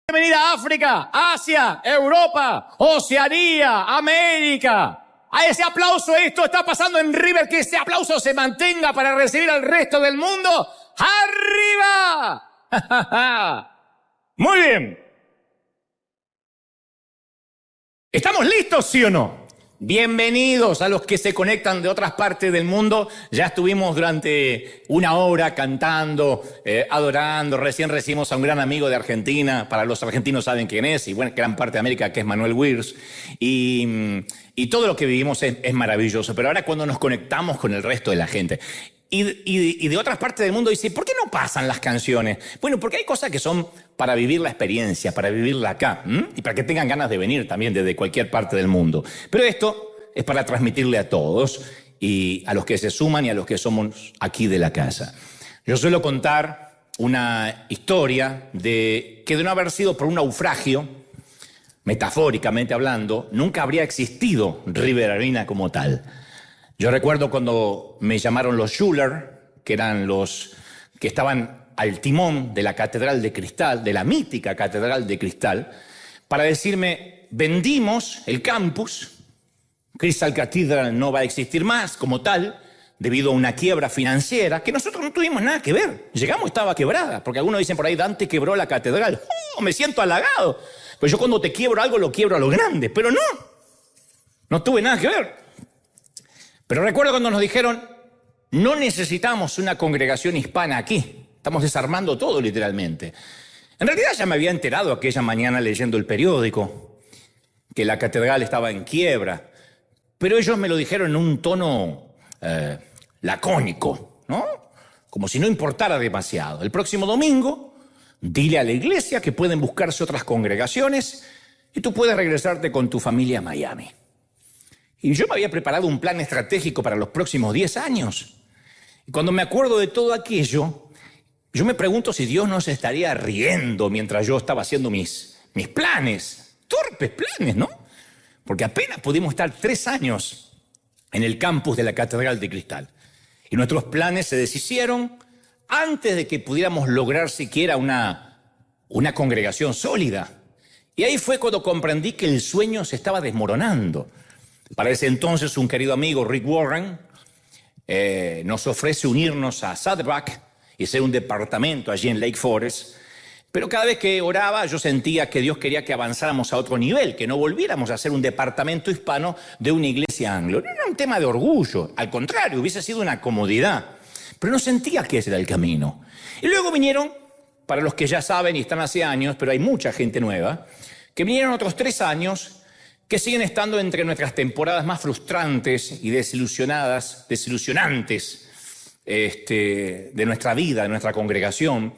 Bienvenida a África, Asia, Europa, Oceanía, América. A ese aplauso, esto está pasando en River, que ese aplauso se mantenga para recibir al resto del mundo. ¡Arriba! Muy bien. ¿Estamos listos, sí o no? Bienvenidos a los que se conectan de otras partes del mundo. Ya estuvimos durante una hora cantando, adorando. Recién recibimos a un gran amigo de Argentina. Para los argentinos saben quién es. Y bueno, gran parte de América, que es Manuel Wirtz. Y todo lo que vivimos es maravilloso. Pero ahora cuando nos conectamos con el resto de la gente y de otras partes del mundo, dice, ¿por qué no pasan las canciones? Bueno, porque hay cosas que son para vivir la experiencia, para vivirla acá, y para que tengan ganas de venir también desde cualquier parte del mundo. Pero esto es para transmitirle a todos y a los que se suman y a los que somos aquí de la casa. Yo suelo contar una historia de que de no haber sido por un naufragio, metafóricamente hablando, nunca habría existido River Arena como tal. Yo recuerdo cuando me llamaron los Schuller, que eran los que estaban al timón de la Catedral de Cristal, de la mítica Catedral de Cristal, para decirme, vendimos el campus, Crystal Cathedral no va a existir más como tal, debido a una quiebra financiera, que nosotros no tuvimos nada que ver. Llegamos, estaba quebrada, porque algunos dicen por ahí, Dante quebró la catedral. ¡Oh, me siento halagado! Pues yo cuando te quiebro algo, lo quiebro a lo grande, pero no tuve nada que ver. Pero recuerdo cuando nos dijeron, no necesitamos una congregación hispana aquí. Estamos desarmando todo, literalmente. En realidad ya me había enterado aquella mañana leyendo el periódico que la catedral estaba en quiebra. Pero ellos me lo dijeron en un tono lacónico, ¿no? Como si no importara demasiado. El próximo domingo, dile a la iglesia que pueden buscarse otras congregaciones y tú puedes regresarte con tu familia a Miami. Y yo me había preparado un plan estratégico para los próximos 10 años. Y cuando me acuerdo de todo aquello, yo me pregunto si Dios no se estaría riendo mientras yo estaba haciendo mis planes. Torpes planes, ¿no? Porque apenas pudimos estar 3 años en el campus de la Catedral de Cristal. Y nuestros planes se deshicieron antes de que pudiéramos lograr siquiera una congregación sólida. Y ahí fue cuando comprendí que el sueño se estaba desmoronando. Para ese entonces, un querido amigo, Rick Warren, nos ofrece unirnos a Saddleback y ser un departamento allí en Lake Forest. Pero cada vez que oraba, yo sentía que Dios quería que avanzáramos a otro nivel, que no volviéramos a ser un departamento hispano de una iglesia anglo. No era un tema de orgullo, al contrario, hubiese sido una comodidad. Pero no sentía que ese era el camino. Y luego vinieron, para los que ya saben y están hace años, pero hay mucha gente nueva, que vinieron otros 3 años que siguen estando entre nuestras temporadas más frustrantes y desilusionantes de nuestra vida, de nuestra congregación.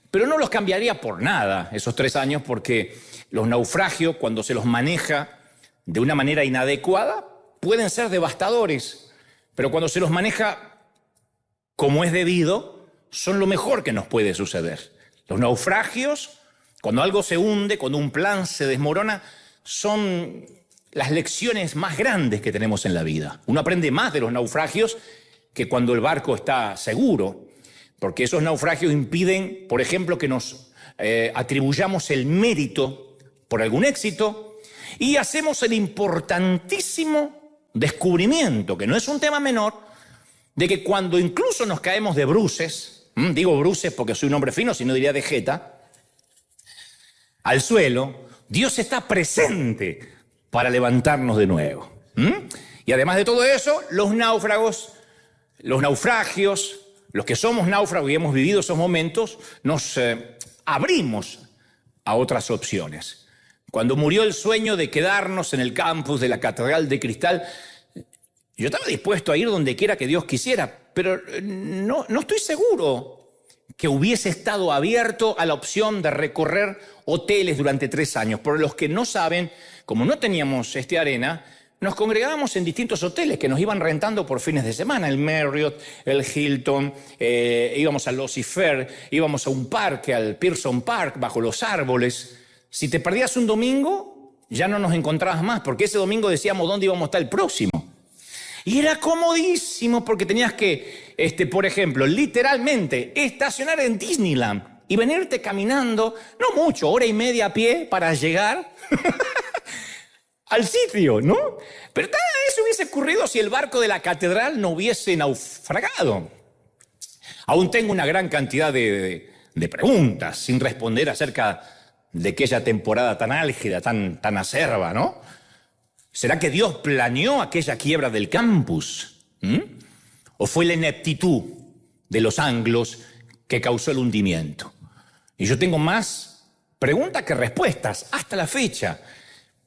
Pero no los cambiaría por nada esos 3 años, porque los naufragios, cuando se los maneja de una manera inadecuada, pueden ser devastadores. Pero cuando se los maneja como es debido, son lo mejor que nos puede suceder. Los naufragios, cuando algo se hunde, cuando un plan se desmorona, son las lecciones más grandes que tenemos en la vida. Uno aprende más de los naufragios que cuando el barco está seguro, porque esos naufragios impiden, por ejemplo, que nos atribuyamos el mérito por algún éxito y hacemos el importantísimo descubrimiento, que no es un tema menor, de que cuando incluso nos caemos de bruces, digo bruces porque soy un hombre fino, si no diría de jeta, al suelo, Dios está presente para levantarnos de nuevo. Y además de todo eso, los naufragios, los que somos náufragos y hemos vivido esos momentos, nos abrimos a otras opciones. Cuando murió el sueño de quedarnos en el campus de la Catedral de Cristal, yo estaba dispuesto a ir donde quiera que Dios quisiera, pero no estoy seguro que hubiese estado abierto a la opción de recorrer hoteles durante 3 años. Por los que no saben, como no teníamos arena, nos congregábamos en distintos hoteles que nos iban rentando por fines de semana. El Marriott, el Hilton, íbamos al Lossy Fair, íbamos a un parque, al Pearson Park, bajo los árboles. Si te perdías un domingo, ya no nos encontrabas más, porque ese domingo decíamos dónde íbamos a estar el próximo. Y era comodísimo porque tenías que, por ejemplo, literalmente estacionar en Disneyland y venirte caminando, no mucho, hora y media a pie para llegar al sitio, ¿no? Pero nada de eso hubiese ocurrido si el barco de la catedral no hubiese naufragado. Aún tengo una gran cantidad de preguntas sin responder acerca de aquella temporada tan álgida, tan acerba, ¿no? ¿Será que Dios planeó aquella quiebra del campus? ¿O fue la ineptitud de los anglos que causó el hundimiento? Y yo tengo más preguntas que respuestas hasta la fecha.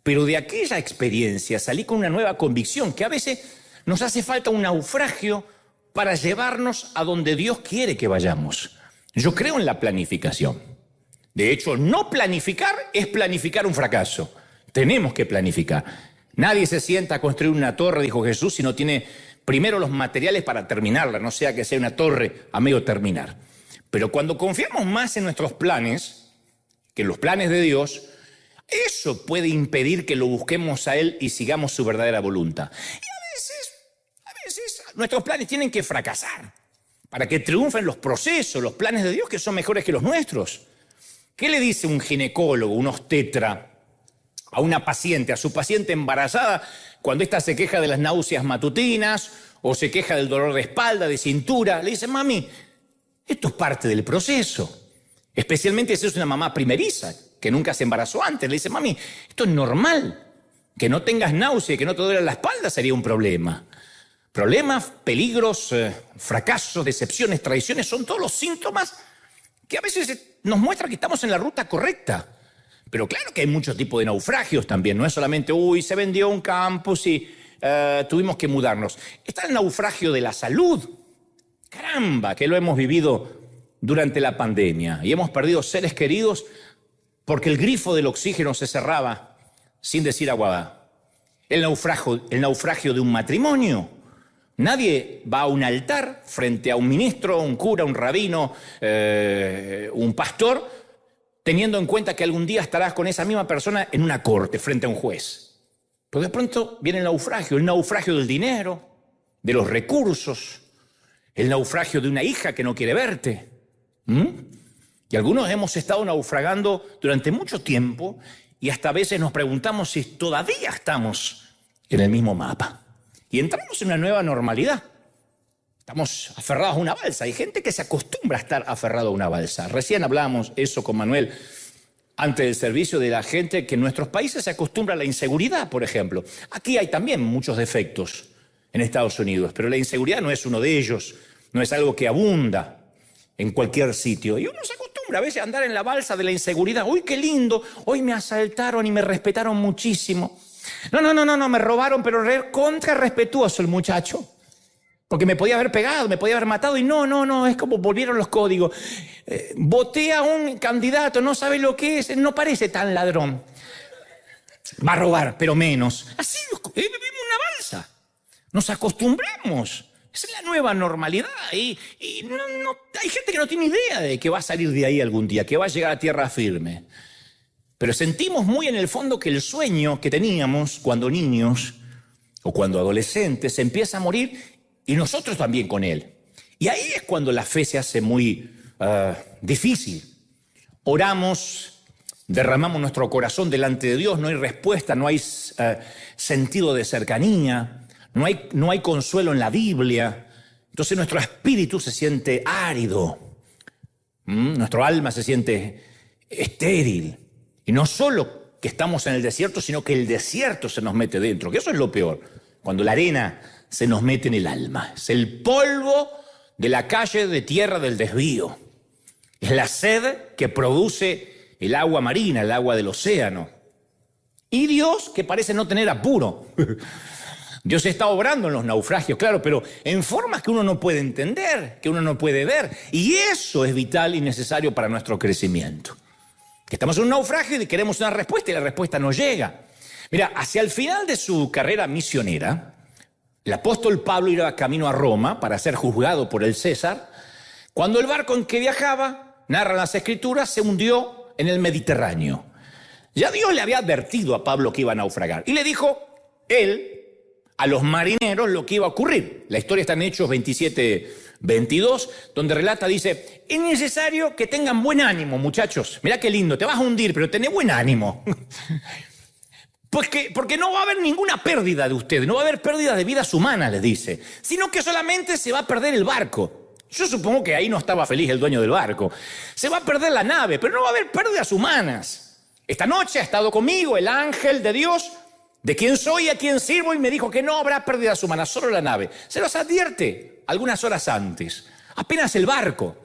Pero de aquella experiencia salí con una nueva convicción, que a veces nos hace falta un naufragio para llevarnos a donde Dios quiere que vayamos. Yo creo en la planificación. De hecho, no planificar es planificar un fracaso. Tenemos que planificar. Nadie se sienta a construir una torre, dijo Jesús, si no tiene primero los materiales para terminarla, no sea que sea una torre a medio terminar. Pero cuando confiamos más en nuestros planes que en los planes de Dios, eso puede impedir que lo busquemos a Él y sigamos su verdadera voluntad. Y a veces nuestros planes tienen que fracasar para que triunfen los procesos, los planes de Dios que son mejores que los nuestros. ¿Qué le dice un ginecólogo, un obstetra, a una paciente, a su paciente embarazada, cuando ésta se queja de las náuseas matutinas o se queja del dolor de espalda, de cintura? Le dice, mami, esto es parte del proceso. Especialmente si es una mamá primeriza, que nunca se embarazó antes. Le dice, mami, esto es normal. Que no tengas náusea y que no te duele la espalda sería un problema. Problemas, peligros, fracasos, decepciones, traiciones, son todos los síntomas que a veces nos muestran que estamos en la ruta correcta. Pero claro que hay muchos tipos de naufragios también. No es solamente, se vendió un campus y tuvimos que mudarnos. Está el naufragio de la salud. Caramba, que lo hemos vivido durante la pandemia. Y hemos perdido seres queridos porque el grifo del oxígeno se cerraba sin decir agua. El naufragio de un matrimonio. Nadie va a un altar frente a un ministro, un cura, un rabino, un pastor, teniendo en cuenta que algún día estarás con esa misma persona en una corte frente a un juez. Pero de pronto viene el naufragio del dinero, de los recursos, el naufragio de una hija que no quiere verte. Y algunos hemos estado naufragando durante mucho tiempo y hasta a veces nos preguntamos si todavía estamos en el mismo mapa. Y entramos en una nueva normalidad. Estamos aferrados a una balsa. Hay gente que se acostumbra a estar aferrado a una balsa. Recién hablábamos eso con Manuel antes del servicio, de la gente que en nuestros países se acostumbra a la inseguridad, por ejemplo. Aquí hay también muchos defectos en Estados Unidos, pero la inseguridad no es uno de ellos, no es algo que abunda en cualquier sitio. Y uno se acostumbra a veces a andar en la balsa de la inseguridad. ¡Uy, qué lindo! Hoy me asaltaron y me respetaron muchísimo. No, me robaron, pero contra respetuoso el muchacho. Porque me podía haber pegado, me podía haber matado y no, es como volvieron los códigos. Voté a un candidato, no sabe lo que es, no parece tan ladrón. Va a robar, pero menos. Así vivimos una balsa. Nos acostumbramos. Esa es la nueva normalidad. Y hay gente que no tiene idea de que va a salir de ahí algún día, que va a llegar a tierra firme. Pero sentimos muy en el fondo que el sueño que teníamos cuando niños o cuando adolescentes empieza a morir y nosotros también con él. Y ahí es cuando la fe se hace muy difícil. Oramos, derramamos nuestro corazón delante de Dios, no hay respuesta, no hay sentido de cercanía, no hay consuelo en la Biblia. Entonces nuestro espíritu se siente árido, nuestro alma se siente estéril. Y no solo que estamos en el desierto, sino que el desierto se nos mete dentro, que eso es lo peor, cuando la arena se nos mete en el alma. Es el polvo de la calle de tierra del desvío. Es la sed que produce el agua marina, el agua del océano. Y Dios, que parece no tener apuro. Dios está obrando en los naufragios, claro, pero en formas que uno no puede entender, que uno no puede ver. Y eso es vital y necesario para nuestro crecimiento. Que estamos en un naufragio y queremos una respuesta y la respuesta no llega. Mira, hacia el final de su carrera misionera, el apóstol Pablo iba camino a Roma para ser juzgado por el César, cuando el barco en que viajaba, narran las Escrituras, se hundió en el Mediterráneo. Ya Dios le había advertido a Pablo que iba a naufragar y le dijo él a los marineros lo que iba a ocurrir. La historia está en Hechos 27, 22, donde relata, dice, es necesario que tengan buen ánimo, muchachos. Mirá qué lindo, te vas a hundir, pero tenés buen ánimo. Porque no va a haber ninguna pérdida de ustedes, no va a haber pérdida de vidas humanas, les dice, sino que solamente se va a perder el barco. Yo supongo que ahí no estaba feliz el dueño del barco. Se va a perder la nave, pero no va a haber pérdidas humanas. Esta noche ha estado conmigo el ángel de Dios, de quien soy y a quien sirvo, y me dijo que no habrá pérdidas humanas, solo la nave. Se los advierte algunas horas antes, apenas el barco.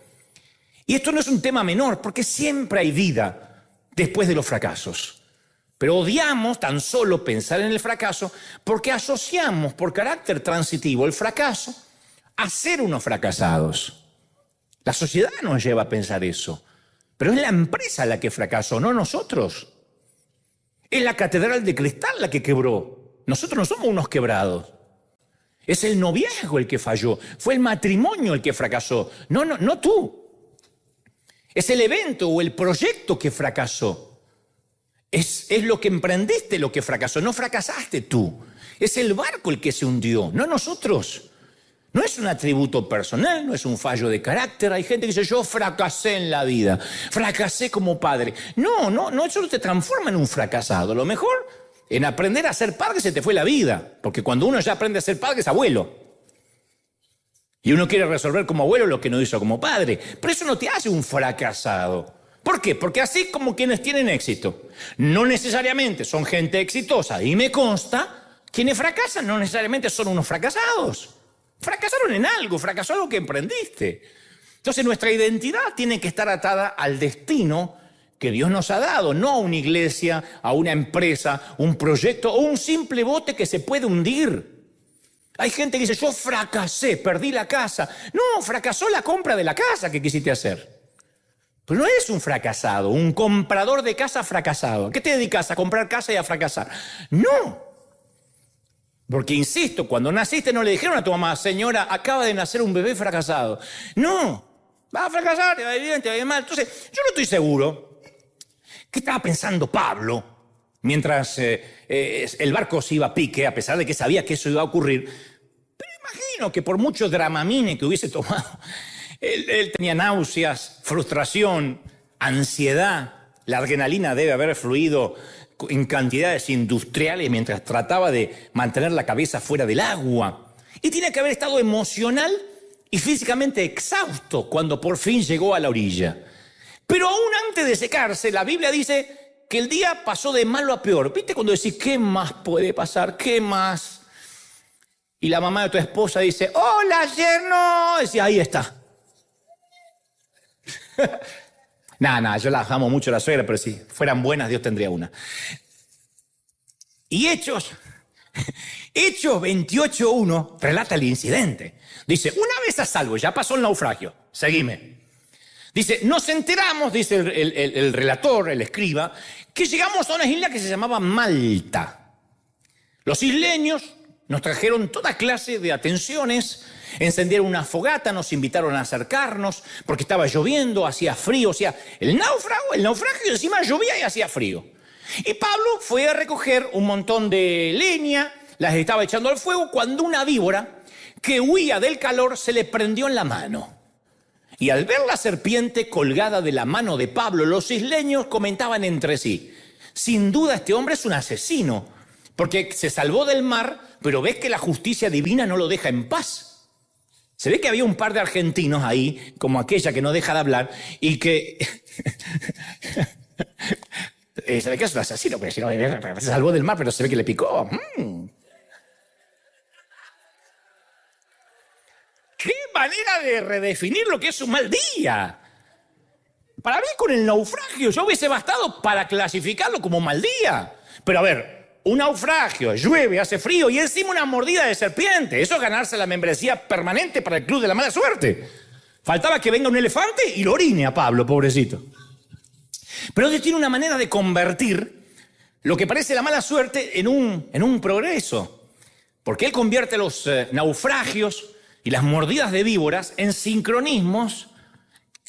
Y esto no es un tema menor, porque siempre hay vida después de los fracasos. Pero odiamos tan solo pensar en el fracaso porque asociamos por carácter transitivo el fracaso a ser unos fracasados. La sociedad nos lleva a pensar eso, pero es la empresa la que fracasó, no nosotros. Es la catedral de cristal la que quebró. Nosotros no somos unos quebrados. Es el noviazgo el que falló, fue el matrimonio el que fracasó, no tú. Es el evento o el proyecto que fracasó. Es lo que emprendiste lo que fracasó, no fracasaste tú. Es el barco el que se hundió, no nosotros. No es un atributo personal, no es un fallo de carácter. Hay gente que dice, yo fracasé en la vida, fracasé como padre. No, eso no te transforma en un fracasado. Lo mejor, en aprender a ser padre se te fue la vida. Porque cuando uno ya aprende a ser padre es abuelo. Y uno quiere resolver como abuelo lo que no hizo como padre. Pero eso no te hace un fracasado. ¿Por qué? Porque así como quienes tienen éxito, no necesariamente son gente exitosa, y me consta, quienes fracasan no necesariamente son unos fracasados. Fracasaron en algo, fracasó algo que emprendiste. Entonces nuestra identidad tiene que estar atada al destino que Dios nos ha dado, no a una iglesia, a una empresa, un proyecto o un simple bote que se puede hundir. Hay gente que dice, yo fracasé, perdí la casa. No, fracasó la compra de la casa que quisiste hacer. Pero no eres un fracasado, un comprador de casa fracasado. ¿A qué te dedicas? ¿A comprar casa y a fracasar? No. Porque, insisto, cuando naciste no le dijeron a tu mamá, señora, acaba de nacer un bebé fracasado. No. Va a fracasar, te va a ir bien, te va a ir mal. Entonces, yo no estoy seguro qué estaba pensando Pablo mientras el barco se iba a pique, a pesar de que sabía que eso iba a ocurrir. Pero imagino que por mucho dramamine que hubiese tomado, él tenía náuseas, frustración, ansiedad. La adrenalina debe haber fluido en cantidades industriales mientras trataba de mantener la cabeza fuera del agua. Y tiene que haber estado emocional y físicamente exhausto cuando por fin llegó a la orilla. Pero aún antes de secarse, la Biblia dice que el día pasó de malo a peor. ¿Viste cuando decís, qué más puede pasar? ¿Qué más? Y la mamá de tu esposa dice, hola, yerno. Decía, ahí está. Nada, yo la amo mucho a la suegra, pero si fueran buenas, Dios tendría una. Y Hechos 28:1 relata el incidente. Dice, una vez a salvo, ya pasó el naufragio, seguime. Dice, nos enteramos, dice el relator, el escriba, que llegamos a una isla que se llamaba Malta. Los isleños nos trajeron toda clase de atenciones, encendieron una fogata, nos invitaron a acercarnos, porque estaba lloviendo, hacía frío, o sea, el naufragio encima llovía y hacía frío. Y Pablo fue a recoger un montón de leña, las estaba echando al fuego, cuando una víbora que huía del calor se le prendió en la mano. Y al ver la serpiente colgada de la mano de Pablo, los isleños comentaban entre sí, sin duda este hombre es un asesino, porque se salvó del mar, pero ves que la justicia divina no lo deja en paz. Se ve que había un par de argentinos ahí, como aquella que no deja de hablar, y que... se ve que es un asesino, porque si no, se salvó del mar, pero se ve que le picó. ¡Qué manera de redefinir lo que es un mal día! Para mí, con el naufragio, yo hubiese bastado para clasificarlo como un mal día. Pero a ver, un naufragio, llueve, hace frío y encima una mordida de serpiente. Eso es ganarse la membresía permanente para el club de la mala suerte. Faltaba que venga un elefante y lo orine a Pablo, pobrecito. Pero Dios tiene una manera de convertir lo que parece la mala suerte en un progreso. Porque Él convierte los naufragios y las mordidas de víboras en sincronismos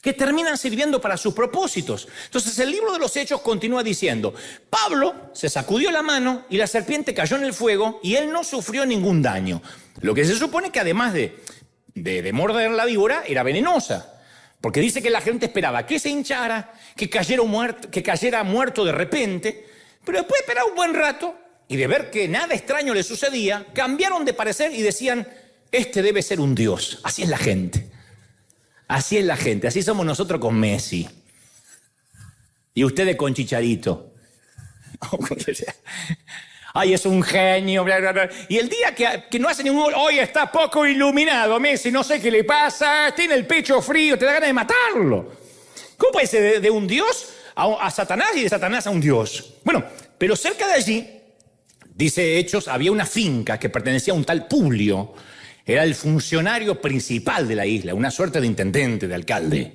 que terminan sirviendo para sus propósitos. Entonces el libro de los Hechos continúa diciendo, Pablo se sacudió la mano y la serpiente cayó en el fuego y él no sufrió ningún daño. Lo que se supone que además de de morder la víbora era venenosa, porque dice que la gente esperaba que se hinchara, que cayera muerto de repente, pero después de esperar un buen rato y de ver que nada extraño le sucedía, cambiaron de parecer y decían, este debe ser un dios. Así es la gente. Así es la gente. Así somos nosotros con Messi. Y ustedes con Chicharito. Ay, es un genio, bla, bla, bla. Y el día que no hace ningún gol, hoy está poco iluminado, Messi, no sé qué le pasa, tiene el pecho frío, te da ganas de matarlo. ¿Cómo puede ser de un dios a Satanás y de Satanás a un dios? Bueno, pero cerca de allí, dice Hechos, había una finca que pertenecía a un tal Publio. Era el funcionario principal de la isla, una suerte de intendente, de alcalde.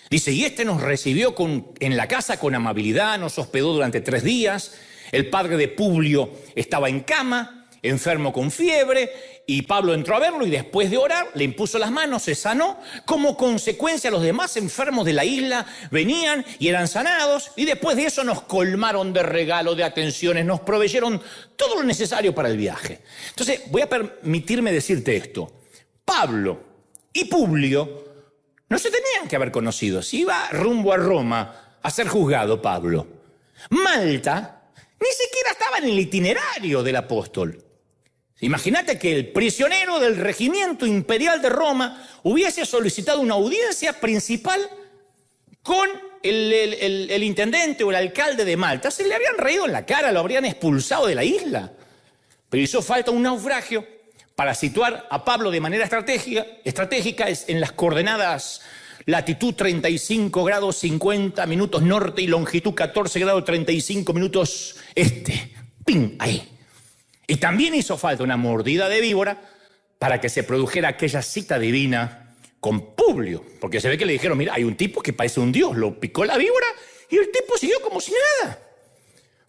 Dice, y este nos recibió en la casa con amabilidad, nos hospedó durante 3 días. El padre de Publio estaba en cama, enfermo con fiebre, y Pablo entró a verlo y después de orar le impuso las manos, se sanó. Como consecuencia, los demás enfermos de la isla venían y eran sanados, y después de eso nos colmaron de regalos, de atenciones, nos proveyeron todo lo necesario para el viaje. Entonces, voy a permitirme decirte esto. Pablo y Publio no se tenían que haber conocido. Si iba rumbo a Roma a ser juzgado Pablo, Malta ni siquiera estaba en el itinerario del apóstol. Imagínate que el prisionero del regimiento imperial de Roma hubiese solicitado una audiencia principal con el intendente o el alcalde de Malta. Se le habrían reído en la cara, lo habrían expulsado de la isla. Pero hizo falta un naufragio para situar a Pablo de manera estratégica en las coordenadas latitud 35 grados 50 minutos norte y longitud 14 grados 35 minutos este. ¡Ping! Ahí. Y también hizo falta una mordida de víbora para que se produjera aquella cita divina con Publio. Porque se ve que le dijeron, mira, hay un tipo que parece un dios, lo picó la víbora y el tipo siguió como si nada.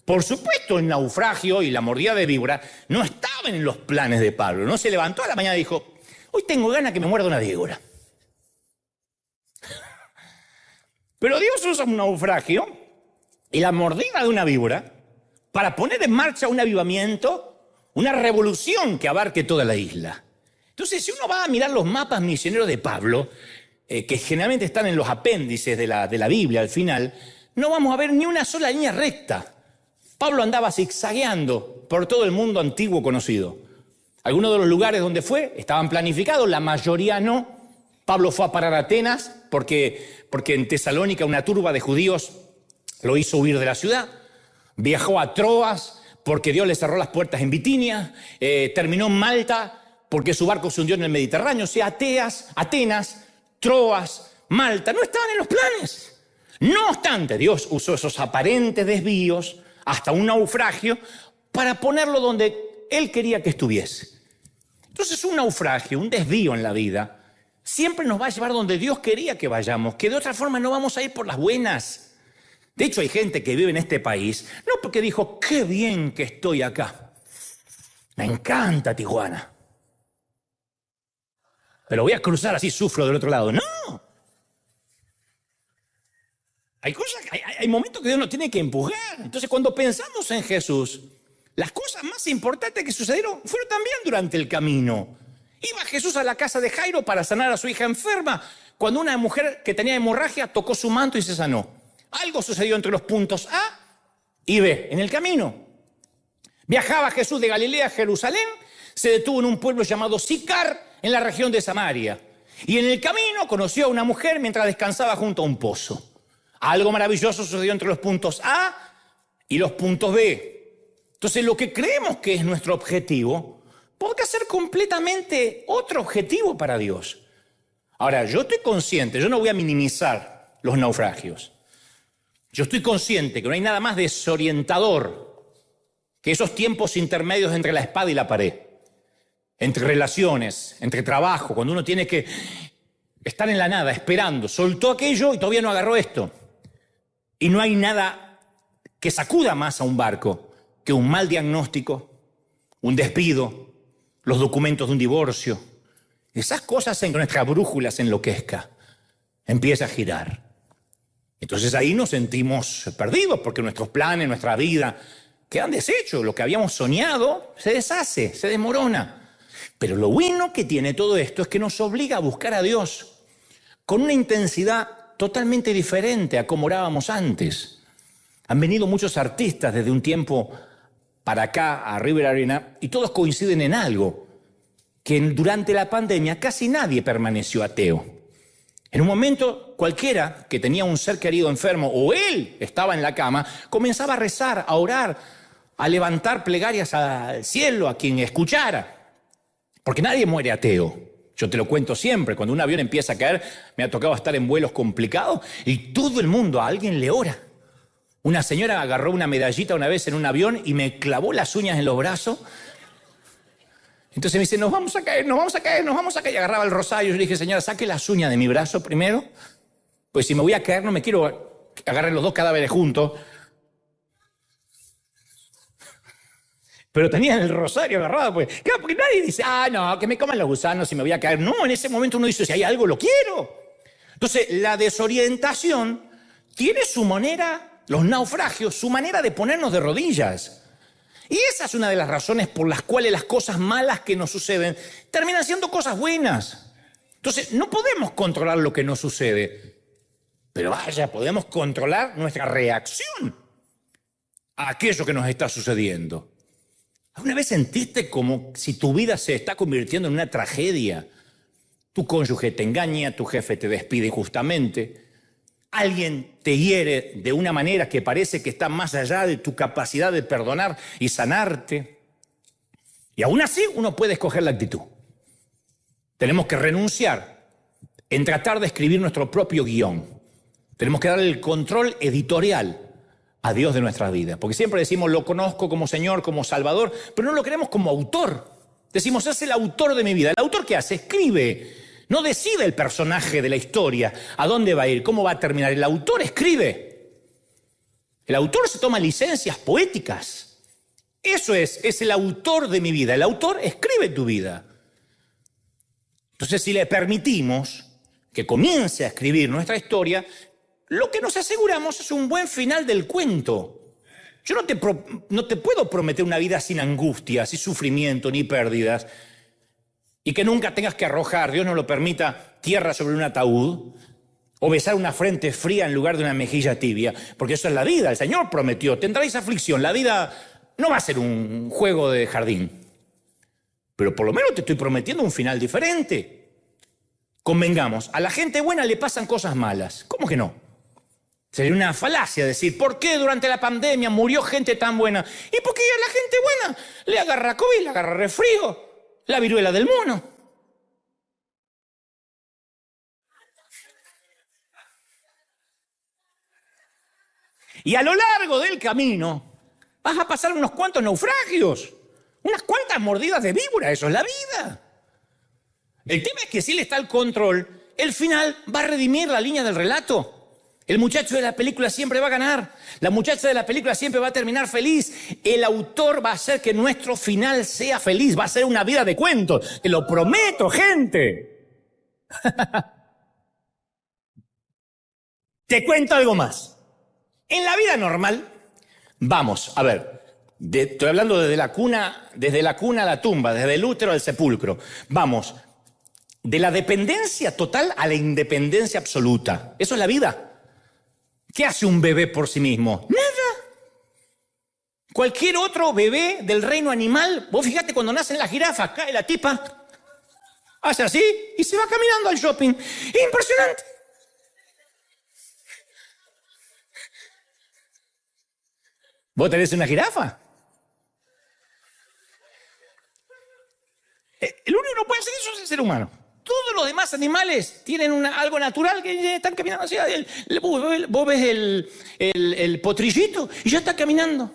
Por supuesto, el naufragio y la mordida de víbora no estaban en los planes de Pablo. No se levantó a la mañana y dijo, hoy tengo ganas que me muerda una víbora. Pero Dios usa un naufragio y la mordida de una víbora para poner en marcha un avivamiento, una revolución que abarque toda la isla. Entonces, si uno va a mirar los mapas misioneros de Pablo, que generalmente están en los apéndices de la Biblia al final, no vamos a ver ni una sola línea recta. Pablo andaba zigzagueando por todo el mundo antiguo conocido. Algunos de los lugares donde fue estaban planificados, la mayoría no. Pablo fue a parar a Atenas porque en Tesalónica una turba de judíos lo hizo huir de la ciudad. Viajó a Troas porque Dios le cerró las puertas en Bitinia. Terminó en Malta porque su barco se hundió en el Mediterráneo. O sea, Atenas, Troas, Malta no estaban en los planes. No obstante, Dios usó esos aparentes desvíos hasta un naufragio para ponerlo donde Él quería que estuviese. Entonces, un naufragio, un desvío en la vida, siempre nos va a llevar donde Dios quería que vayamos, que de otra forma no vamos a ir por las buenas. De hecho, hay gente que vive en este país, no porque dijo, qué bien que estoy acá. Me encanta Tijuana. Pero voy a cruzar así, sufro del otro lado. ¡No! Hay momentos que Dios nos tiene que empujar. Entonces, cuando pensamos en Jesús, las cosas más importantes que sucedieron fueron también durante el camino. Iba Jesús a la casa de Jairo para sanar a su hija enferma, cuando una mujer que tenía hemorragia tocó su manto y se sanó. Algo sucedió entre los puntos A y B en el camino. Viajaba Jesús de Galilea a Jerusalén, se detuvo en un pueblo llamado Sicar, en la región de Samaria. Y en el camino conoció a una mujer mientras descansaba junto a un pozo. Algo maravilloso sucedió entre los puntos A y los puntos B. Entonces, lo que creemos que es nuestro objetivo podría ser completamente otro objetivo para Dios. Ahora, yo estoy consciente, yo no voy a minimizar los naufragios. Yo estoy consciente que no hay nada más desorientador que esos tiempos intermedios entre la espada y la pared. Entre relaciones, entre trabajo, cuando uno tiene que estar en la nada, esperando. Soltó aquello y todavía no agarró esto. Y no hay nada que sacuda más a un barco que un mal diagnóstico, un despido, los documentos de un divorcio. Esas cosas hacen que nuestra brújula se enloquezca, empieza a girar. Entonces ahí nos sentimos perdidos porque nuestros planes, nuestra vida quedan deshechos. Lo que habíamos soñado se deshace, se desmorona. Pero lo bueno que tiene todo esto es que nos obliga a buscar a Dios con una intensidad totalmente diferente a como orábamos antes. Han venido muchos artistas desde un tiempo para acá, a River Arena, y todos coinciden en algo, que durante la pandemia casi nadie permaneció ateo. En un momento cualquiera que tenía un ser querido enfermo o él estaba en la cama, comenzaba a rezar, a orar, a levantar plegarias al cielo, a quien escuchara. Porque nadie muere ateo. Yo te lo cuento siempre, cuando un avión empieza a caer, me ha tocado estar en vuelos complicados y todo el mundo a alguien le ora. Una señora agarró una medallita una vez en un avión y me clavó las uñas en los brazos. Entonces me dice, nos vamos a caer, nos vamos a caer, nos vamos a caer. Y agarraba el rosario. Yo le dije, señora, saque las uñas de mi brazo primero, pues si me voy a caer no me quiero agarrar los dos cadáveres juntos. Pero tenían el rosario agarrado, pues. Claro, porque nadie dice, no, que me coman los gusanos y me voy a caer. No, en ese momento uno dice, si hay algo, lo quiero. Entonces, la desorientación tiene su manera, los naufragios, su manera de ponernos de rodillas. Y esa es una de las razones por las cuales las cosas malas que nos suceden terminan siendo cosas buenas. Entonces, no podemos controlar lo que nos sucede. Pero vaya, podemos controlar nuestra reacción a aquello que nos está sucediendo. ¿Alguna vez sentiste como si tu vida se está convirtiendo en una tragedia? Tu cónyuge te engaña, tu jefe te despide injustamente, alguien te hiere de una manera que parece que está más allá de tu capacidad de perdonar y sanarte. Y aún así uno puede escoger la actitud. Tenemos que renunciar en tratar de escribir nuestro propio guión. Tenemos que darle el control editorial a Dios de nuestra vida. Porque siempre decimos, lo conozco como Señor, como Salvador, pero no lo queremos como autor. Decimos, es el autor de mi vida. ¿El autor qué hace? Escribe. No decide el personaje de la historia, a dónde va a ir, cómo va a terminar. El autor escribe. El autor se toma licencias poéticas. Eso es el autor de mi vida. El autor escribe tu vida. Entonces, si le permitimos que comience a escribir nuestra historia, lo que nos aseguramos es un buen final del cuento. Yo no te puedo prometer una vida sin angustias, sin sufrimiento, ni pérdidas, y que nunca tengas que arrojar, Dios no lo permita, tierra sobre un ataúd, o besar una frente fría en lugar de una mejilla tibia, porque eso es la vida. El Señor prometió, tendréis aflicción, la vida no va a ser un juego de jardín, pero por lo menos te estoy prometiendo un final diferente. Convengamos, a la gente buena le pasan cosas malas, ¿cómo que no? Sería una falacia decir, ¿por qué durante la pandemia murió gente tan buena? ¿Y por qué a la gente buena le agarra COVID, le agarra resfrío, la viruela del mono? Y a lo largo del camino vas a pasar unos cuantos naufragios, unas cuantas mordidas de víbora, eso es la vida. El tema es que si él está al control, el final va a redimir la línea del relato. El muchacho de la película siempre va a ganar. La muchacha de la película siempre va a terminar feliz. El autor va a hacer que nuestro final sea feliz. Va a ser una vida de cuentos. Te lo prometo, gente. Te cuento algo más. En la vida normal, vamos, a ver, estoy hablando desde la cuna a la tumba, desde el útero al sepulcro. Vamos, de la dependencia total a la independencia absoluta. Eso es la vida. ¿Qué hace un bebé por sí mismo? Nada. Cualquier otro bebé del reino animal, vos fíjate cuando nacen las jirafas, cae la tipa, hace así y se va caminando al shopping. Impresionante. ¿Vos tenés una jirafa? El único que no puede hacer eso es el ser humano. Todos los demás animales tienen algo natural que están caminando hacia él. Vos ves el potrillito y ya está caminando.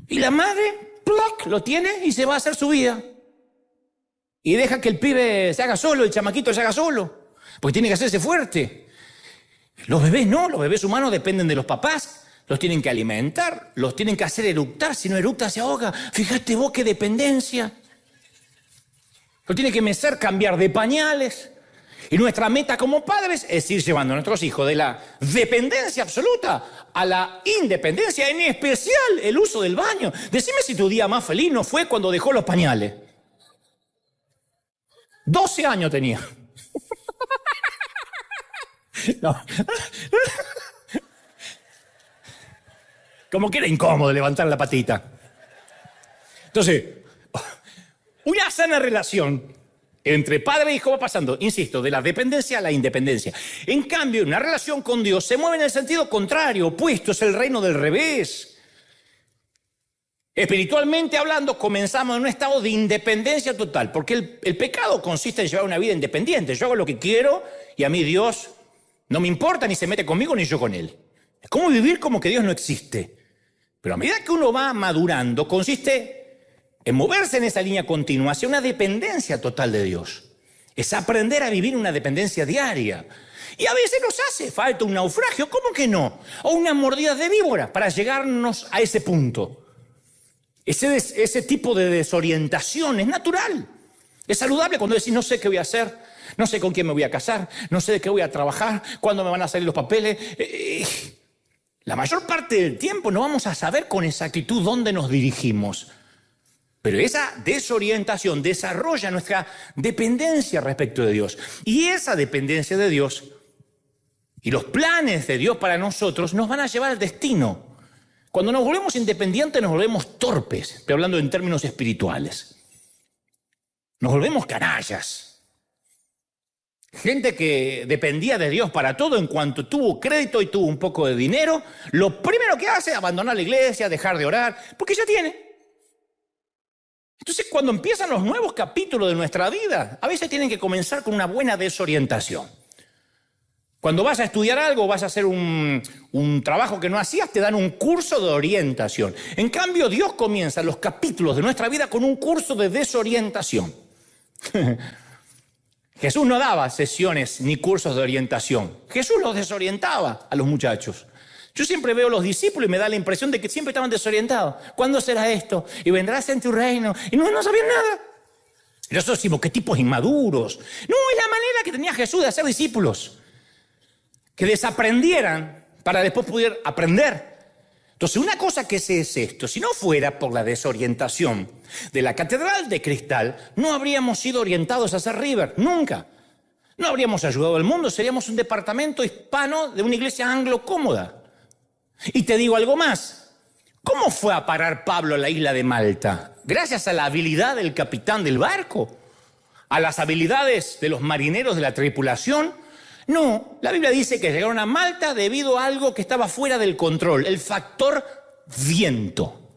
Y la madre, ¡plac!, lo tiene y se va a hacer su vida. Y deja que el pibe se haga solo, el chamaquito se haga solo. Porque tiene que hacerse fuerte. Los bebés no, los bebés humanos dependen de los papás. Los tienen que alimentar, los tienen que hacer eructar. Si no eructa se ahoga. Fíjate vos qué dependencia. Lo tiene que mecer, cambiar de pañales. Y nuestra meta como padres es ir llevando a nuestros hijos de la dependencia absoluta a la independencia, en especial el uso del baño. Decime si tu día más feliz no fue cuando dejó los pañales. 12 años tenía. No. Como que era incómodo levantar la patita. Entonces, una sana relación entre padre e hijo va pasando, insisto, de la dependencia a la independencia. En cambio, una relación con Dios se mueve en el sentido contrario, opuesto, es el reino del revés. Espiritualmente hablando, comenzamos en un estado de independencia total, porque el pecado consiste en llevar una vida independiente. Yo hago lo que quiero y a mí Dios no me importa, ni se mete conmigo, ni yo con Él. Es como vivir como que Dios no existe. Pero a medida que uno va madurando, consiste en moverse en esa línea continua hacia una dependencia total de Dios. Es aprender a vivir una dependencia diaria. Y a veces nos hace falta un naufragio, ¿cómo que no? O una mordida de víbora para llegarnos a ese punto. Ese tipo de desorientación es natural. Es saludable cuando decís, no sé qué voy a hacer, no sé con quién me voy a casar, no sé de qué voy a trabajar, cuándo me van a salir los papeles. La mayor parte del tiempo no vamos a saber con exactitud dónde nos dirigimos. Pero esa desorientación desarrolla nuestra dependencia respecto de Dios. Y esa dependencia de Dios y los planes de Dios para nosotros nos van a llevar al destino. Cuando nos volvemos independientes nos volvemos torpes, estoy hablando en términos espirituales. Nos volvemos canallas. Gente que dependía de Dios para todo, en cuanto tuvo crédito y tuvo un poco de dinero, lo primero que hace es abandonar la iglesia, dejar de orar, porque ya tiene. Entonces, cuando empiezan los nuevos capítulos de nuestra vida, a veces tienen que comenzar con una buena desorientación. Cuando vas a estudiar algo, vas a hacer un trabajo que no hacías, te dan un curso de orientación. En cambio, Dios comienza los capítulos de nuestra vida con un curso de desorientación. Jesús no daba sesiones ni cursos de orientación. Jesús los desorientaba a los muchachos. Yo siempre veo a los discípulos y me da la impresión de que siempre estaban desorientados. ¿Cuándo será esto? Y vendrás en tu reino. Y no sabían nada. Y nosotros decimos, qué tipos inmaduros. No, es la manera que tenía Jesús de hacer discípulos. Que desaprendieran para después poder aprender. Entonces, una cosa que sé es esto. Si no fuera por la desorientación de la Catedral de Cristal, no habríamos sido orientados a hacer River. Nunca. No habríamos ayudado al mundo. Seríamos un departamento hispano de una iglesia anglo cómoda. Y te digo algo más. ¿Cómo fue a parar Pablo a la isla de Malta? Gracias a la habilidad del capitán del barco, a las habilidades de los marineros de la tripulación. No, la Biblia dice que llegaron a Malta debido a algo que estaba fuera del control, el factor viento.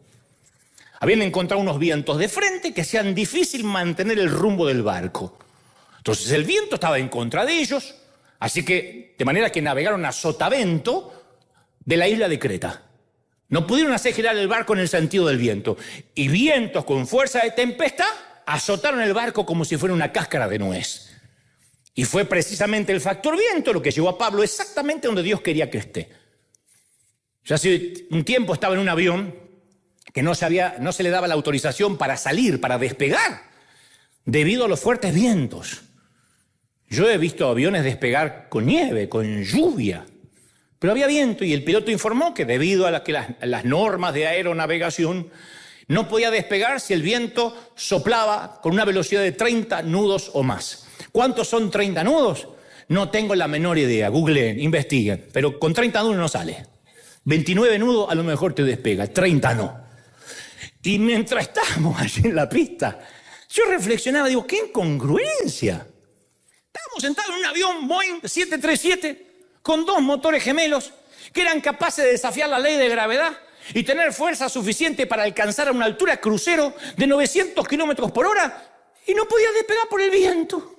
Habían encontrado unos vientos de frente que hacían difícil mantener el rumbo del barco. Entonces el viento estaba en contra de ellos, así que de manera que navegaron a sotavento de la isla de Creta. No pudieron hacer girar el barco en el sentido del viento. Y vientos con fuerza de tempestad azotaron el barco como si fuera una cáscara de nuez. Y fue precisamente el factor viento lo que llevó a Pablo exactamente donde Dios quería que esté. Yo hace un tiempo estaba en un avión que no se le daba la autorización para salir, para despegar, debido a los fuertes vientos. Yo he visto aviones despegar con nieve, con lluvia. Pero había viento y el piloto informó que debido a las normas de aeronavegación no podía despegar si el viento soplaba con una velocidad de 30 nudos o más. ¿Cuántos son 30 nudos? No tengo la menor idea. Googleen, investiguen. Pero con 30 nudos no sale. 29 nudos a lo mejor te despega, 30 no. Y mientras estábamos allí en la pista, yo reflexionaba, digo, qué incongruencia. Estábamos sentados en un avión Boeing 737 con 2 motores gemelos que eran capaces de desafiar la ley de gravedad y tener fuerza suficiente para alcanzar a una altura crucero de 900 kilómetros por hora y no podía despegar por el viento.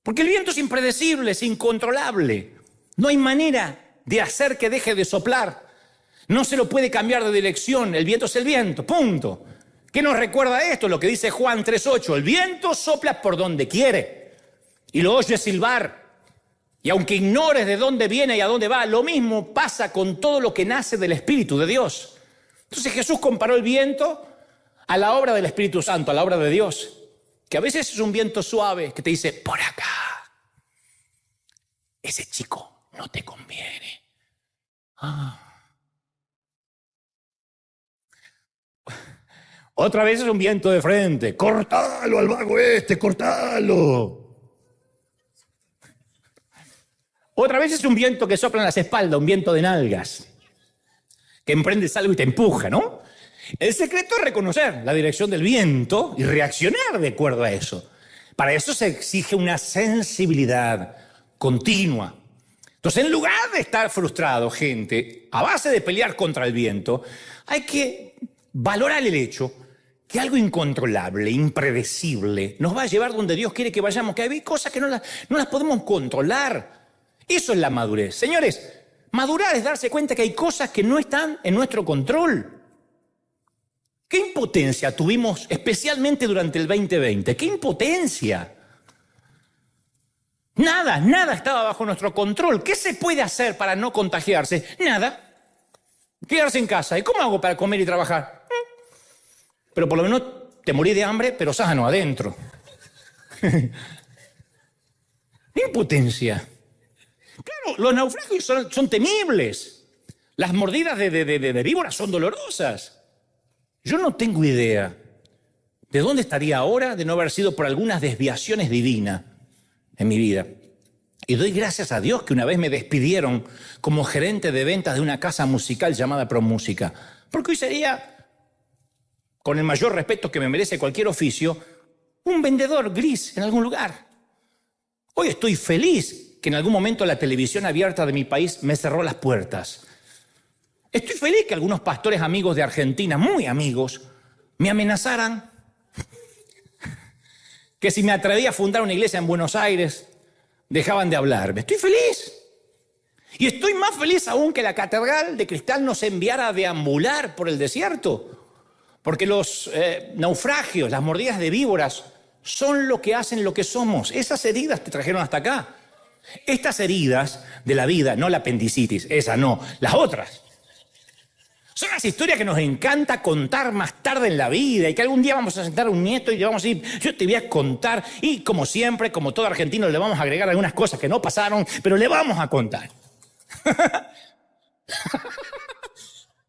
Porque el viento es impredecible, es incontrolable. No hay manera de hacer que deje de soplar. No se lo puede cambiar de dirección. El viento es el viento, punto. ¿Qué nos recuerda esto? Lo que dice Juan 3:8. El viento sopla por donde quiere y lo oyes silbar. Y aunque ignores de dónde viene y a dónde va, lo mismo pasa con todo lo que nace del Espíritu de Dios. Entonces Jesús comparó el viento a la obra del Espíritu Santo, a la obra de Dios. Que a veces es un viento suave que te dice, por acá, ese chico no te conviene. Otra vez es un viento de frente. ¡Cortalo al vago este, cortalo! Otra vez es un viento que sopla en las espaldas, un viento de nalgas, que emprendes algo y te empuja, ¿no? El secreto es reconocer la dirección del viento y reaccionar de acuerdo a eso. Para eso se exige una sensibilidad continua. Entonces, en lugar de estar frustrado, gente, a base de pelear contra el viento, hay que valorar el hecho que algo incontrolable, impredecible, nos va a llevar donde Dios quiere que vayamos, que hay cosas que no las podemos controlar. Eso es la madurez. Señores, madurar es darse cuenta que hay cosas que no están en nuestro control. ¿Qué impotencia tuvimos especialmente durante el 2020? ¿Qué impotencia? Nada estaba bajo nuestro control. ¿Qué se puede hacer para no contagiarse? Nada. Quedarse en casa. ¿Y cómo hago para comer y trabajar? Pero por lo menos te morí de hambre, pero sano adentro. Impotencia. Claro, los naufragios son temibles. Las mordidas de víboras son dolorosas. Yo no tengo idea de dónde estaría ahora de no haber sido por algunas desviaciones divinas en mi vida. Y doy gracias a Dios que una vez me despidieron como gerente de ventas de una casa musical llamada ProMúsica. Porque hoy sería, con el mayor respeto que me merece cualquier oficio, un vendedor gris en algún lugar. Hoy estoy feliz que en algún momento la televisión abierta de mi país me cerró las puertas. Estoy feliz que algunos pastores amigos de Argentina, muy amigos, me amenazaran que si me atrevía a fundar una iglesia en Buenos Aires, dejaban de hablarme. Estoy feliz. Y estoy más feliz aún que la catedral de cristal nos enviara a deambular por el desierto. Porque los naufragios, las mordidas de víboras, son lo que hacen lo que somos. Esas heridas te trajeron hasta acá. Estas heridas de la vida, no la apendicitis, esa no, las otras. Son las historias que nos encanta contar más tarde en la vida y que algún día vamos a sentar a un nieto y le vamos a decir, yo te voy a contar. Y como siempre, como todo argentino, le vamos a agregar algunas cosas que no pasaron, pero le vamos a contar.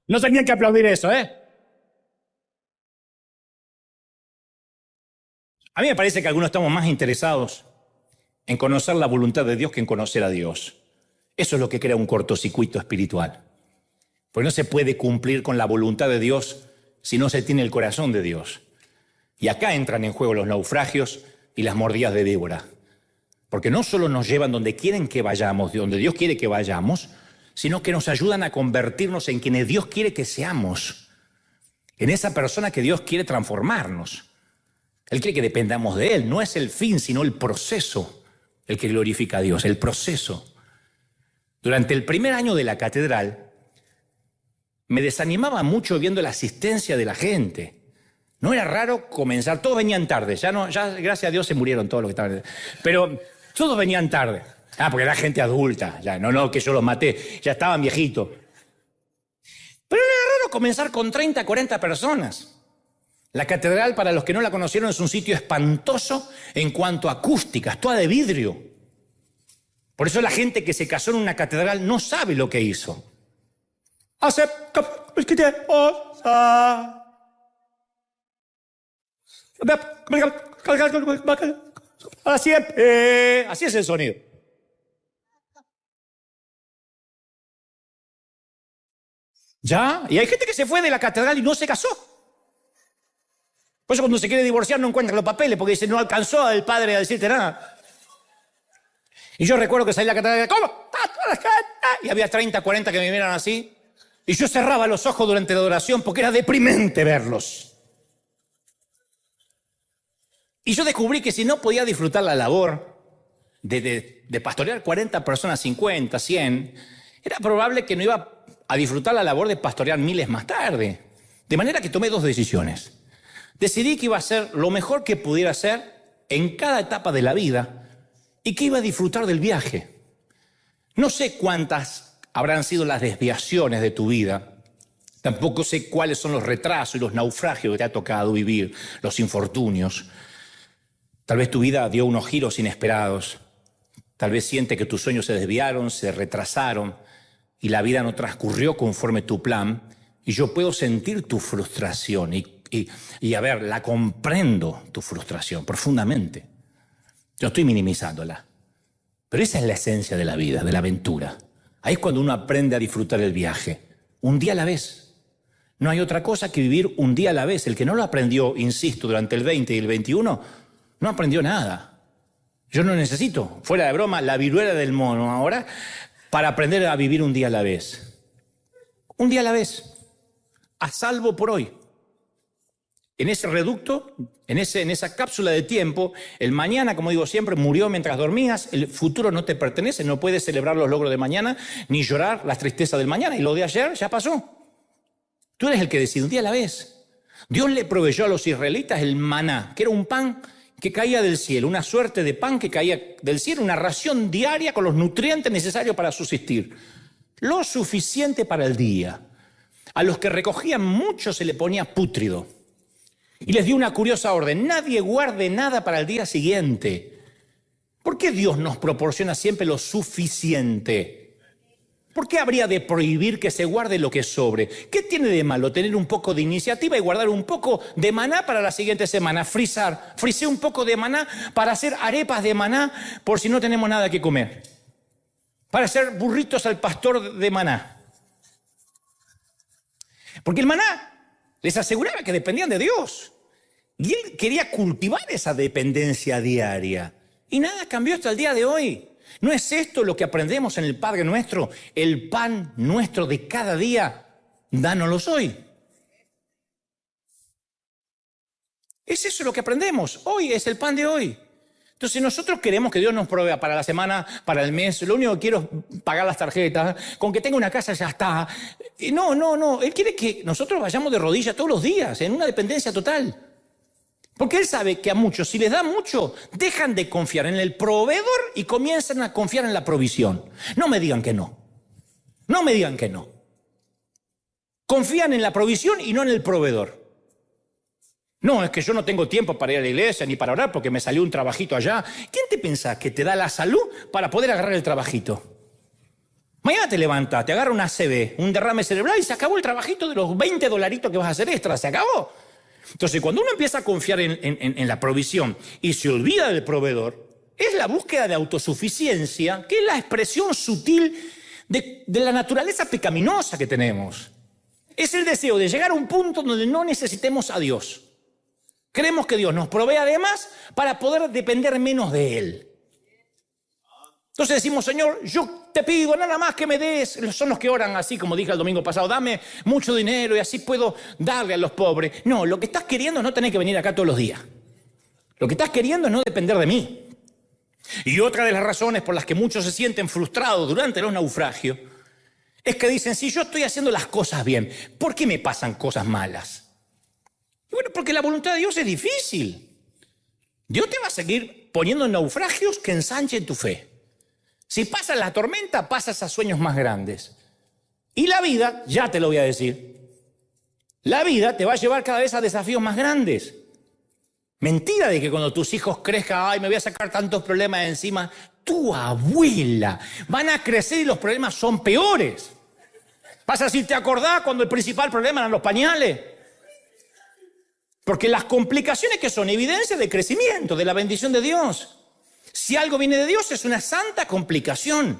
No tenían que aplaudir eso, ¿eh? A mí me parece que algunos estamos más interesados en conocer la voluntad de Dios que en conocer a Dios. Eso es lo que crea un cortocircuito espiritual. Pues no se puede cumplir con la voluntad de Dios si no se tiene el corazón de Dios. Y acá entran en juego los naufragios y las mordidas de víbora. Porque no solo nos llevan donde quieren que vayamos, donde Dios quiere que vayamos, sino que nos ayudan a convertirnos en quienes Dios quiere que seamos. En esa persona que Dios quiere transformarnos. Él quiere que dependamos de Él. No es el fin, sino el proceso el que glorifica a Dios, el proceso. Durante el primer año de la catedral, me desanimaba mucho viendo la asistencia de la gente. No era raro comenzar, todos venían tarde, ya gracias a Dios se murieron todos los que estaban, pero todos venían tarde. Porque era gente adulta, ya, no que yo los maté, ya estaban viejitos. Pero era raro comenzar con 30, 40 personas. La catedral, para los que no la conocieron, es un sitio espantoso en cuanto a acústica, es toda de vidrio. Por eso la gente que se casó en una catedral no sabe lo que hizo. Así es el sonido. ¿Ya? Y hay gente que se fue de la catedral y no se casó. Por eso cuando se quiere divorciar no encuentra los papeles, porque dice, no alcanzó el padre a decirte nada. Y yo recuerdo que salí de la catedral y ¿cómo? Y había 30, 40 que me miraron así. Y yo cerraba los ojos durante la adoración porque era deprimente verlos. Y yo descubrí que si no podía disfrutar la labor de pastorear 40 personas, 50, 100, era probable que no iba a disfrutar la labor de pastorear miles más tarde. De manera que tomé dos decisiones. Decidí que iba a hacer lo mejor que pudiera hacer en cada etapa de la vida y que iba a disfrutar del viaje. No sé cuántas habrán sido las desviaciones de tu vida. Tampoco sé cuáles son los retrasos y los naufragios que te ha tocado vivir, los infortunios. Tal vez tu vida dio unos giros inesperados. Tal vez sientes que tus sueños se desviaron, se retrasaron y la vida no transcurrió conforme tu plan. Y yo puedo sentir tu frustración y Y a ver, la comprendo tu frustración profundamente. Yo estoy minimizándola. Pero esa es la esencia de la vida, de la aventura. Ahí es cuando uno aprende a disfrutar el viaje. Un día a la vez. No hay otra cosa que vivir un día a la vez. El que no lo aprendió, insisto, durante el 20 y el 21, no aprendió nada. Yo no necesito, fuera de broma, la viruela del mono ahora para aprender a vivir un día a la vez. Un día a la vez. A salvo por hoy. En ese reducto, en esa cápsula de tiempo, el mañana, como digo siempre, murió mientras dormías, el futuro no te pertenece, no puedes celebrar los logros de mañana, ni llorar las tristezas del mañana, y lo de ayer ya pasó. Tú eres el que decide, un día a la vez. Dios le proveyó a los israelitas el maná, que era un pan que caía del cielo, una suerte de pan que caía del cielo, una ración diaria con los nutrientes necesarios para subsistir. Lo suficiente para el día. A los que recogían mucho se le ponía pútrido. Y les dio una curiosa orden: nadie guarde nada para el día siguiente. ¿Por qué Dios nos proporciona siempre lo suficiente? ¿Por qué habría de prohibir que se guarde lo que sobre? ¿Qué tiene de malo tener un poco de iniciativa y guardar un poco de maná para la siguiente semana? Frisé un poco de maná para hacer arepas de maná por si no tenemos nada que comer. Para hacer burritos al pastor de maná. Porque el maná les aseguraba que dependían de Dios. Y él quería cultivar esa dependencia diaria. Y nada cambió hasta el día de hoy. ¿No es esto lo que aprendemos en el Padre Nuestro? El pan nuestro de cada día, dánoslos hoy. Es eso lo que aprendemos. Hoy es el pan de hoy. Entonces nosotros queremos que Dios nos provea para la semana, para el mes. Lo único que quiero es pagar las tarjetas. Con que tenga una casa ya está. No. Él quiere que nosotros vayamos de rodillas todos los días, en una dependencia total. Porque Él sabe que a muchos, si les da mucho, dejan de confiar en el proveedor y comienzan a confiar en la provisión. No me digan que no. No me digan que no. Confían en la provisión y no en el proveedor. No, es que yo no tengo tiempo para ir a la iglesia ni para orar porque me salió un trabajito allá. ¿Quién te piensa que te da la salud para poder agarrar el trabajito? Mañana te levantas, te agarra una ACV, un derrame cerebral y se acabó el trabajito de los $20 que vas a hacer extra. Se acabó. Entonces, cuando uno empieza a confiar en la provisión y se olvida del proveedor, es la búsqueda de autosuficiencia, que es la expresión sutil de la naturaleza pecaminosa que tenemos. Es el deseo de llegar a un punto donde no necesitemos a Dios. Creemos que Dios nos provee además para poder depender menos de Él. Entonces decimos, Señor, yo te pido nada más que me des. Son los que oran así, como dije el domingo pasado, dame mucho dinero y así puedo darle a los pobres. No, lo que estás queriendo es no tener que venir acá todos los días. Lo que estás queriendo es no depender de mí. Y otra de las razones por las que muchos se sienten frustrados durante los naufragios es que dicen, si yo estoy haciendo las cosas bien, ¿por qué me pasan cosas malas? Y bueno, porque la voluntad de Dios es difícil. Dios te va a seguir poniendo naufragios que ensanchen tu fe. Si pasas la tormenta, pasas a sueños más grandes. Y la vida, ya te lo voy a decir, la vida te va a llevar cada vez a desafíos más grandes. Mentira de que cuando tus hijos crezcan, ay, me voy a sacar tantos problemas de encima. Tu abuela, van a crecer y los problemas son peores. Vas a decir, ¿te acordás cuando el principal problema eran los pañales? Porque las complicaciones que son evidencia de crecimiento, de la bendición de Dios. Si algo viene de Dios es una santa complicación.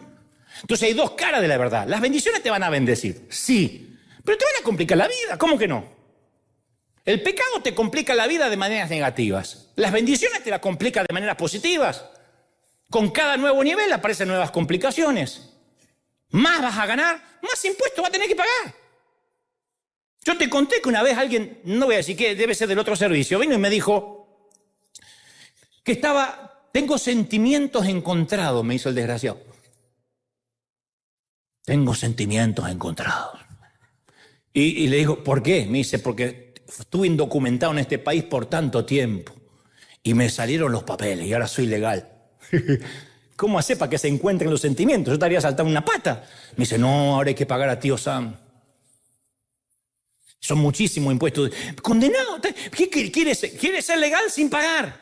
Entonces hay dos caras de la verdad. Las bendiciones te van a bendecir, sí, pero te van a complicar la vida. ¿Cómo que no? El pecado te complica la vida de maneras negativas. Las bendiciones te la complican de maneras positivas. Con cada nuevo nivel aparecen nuevas complicaciones. Más vas a ganar, más impuestos vas a tener que pagar. Yo te conté que una vez alguien, no voy a decir que debe ser del otro servicio, vino y me dijo que tengo sentimientos encontrados, me hizo el desgraciado. Tengo sentimientos encontrados. Y le digo, ¿por qué? Me dice, porque estuve indocumentado en este país por tanto tiempo y me salieron los papeles y ahora soy legal. ¿Cómo hace para que se encuentren los sentimientos? Yo estaría saltando una pata. Me dice, no, ahora hay que pagar a tío Sam. Son muchísimos impuestos. Condenado. ¿Qué quiere ser legal sin pagar?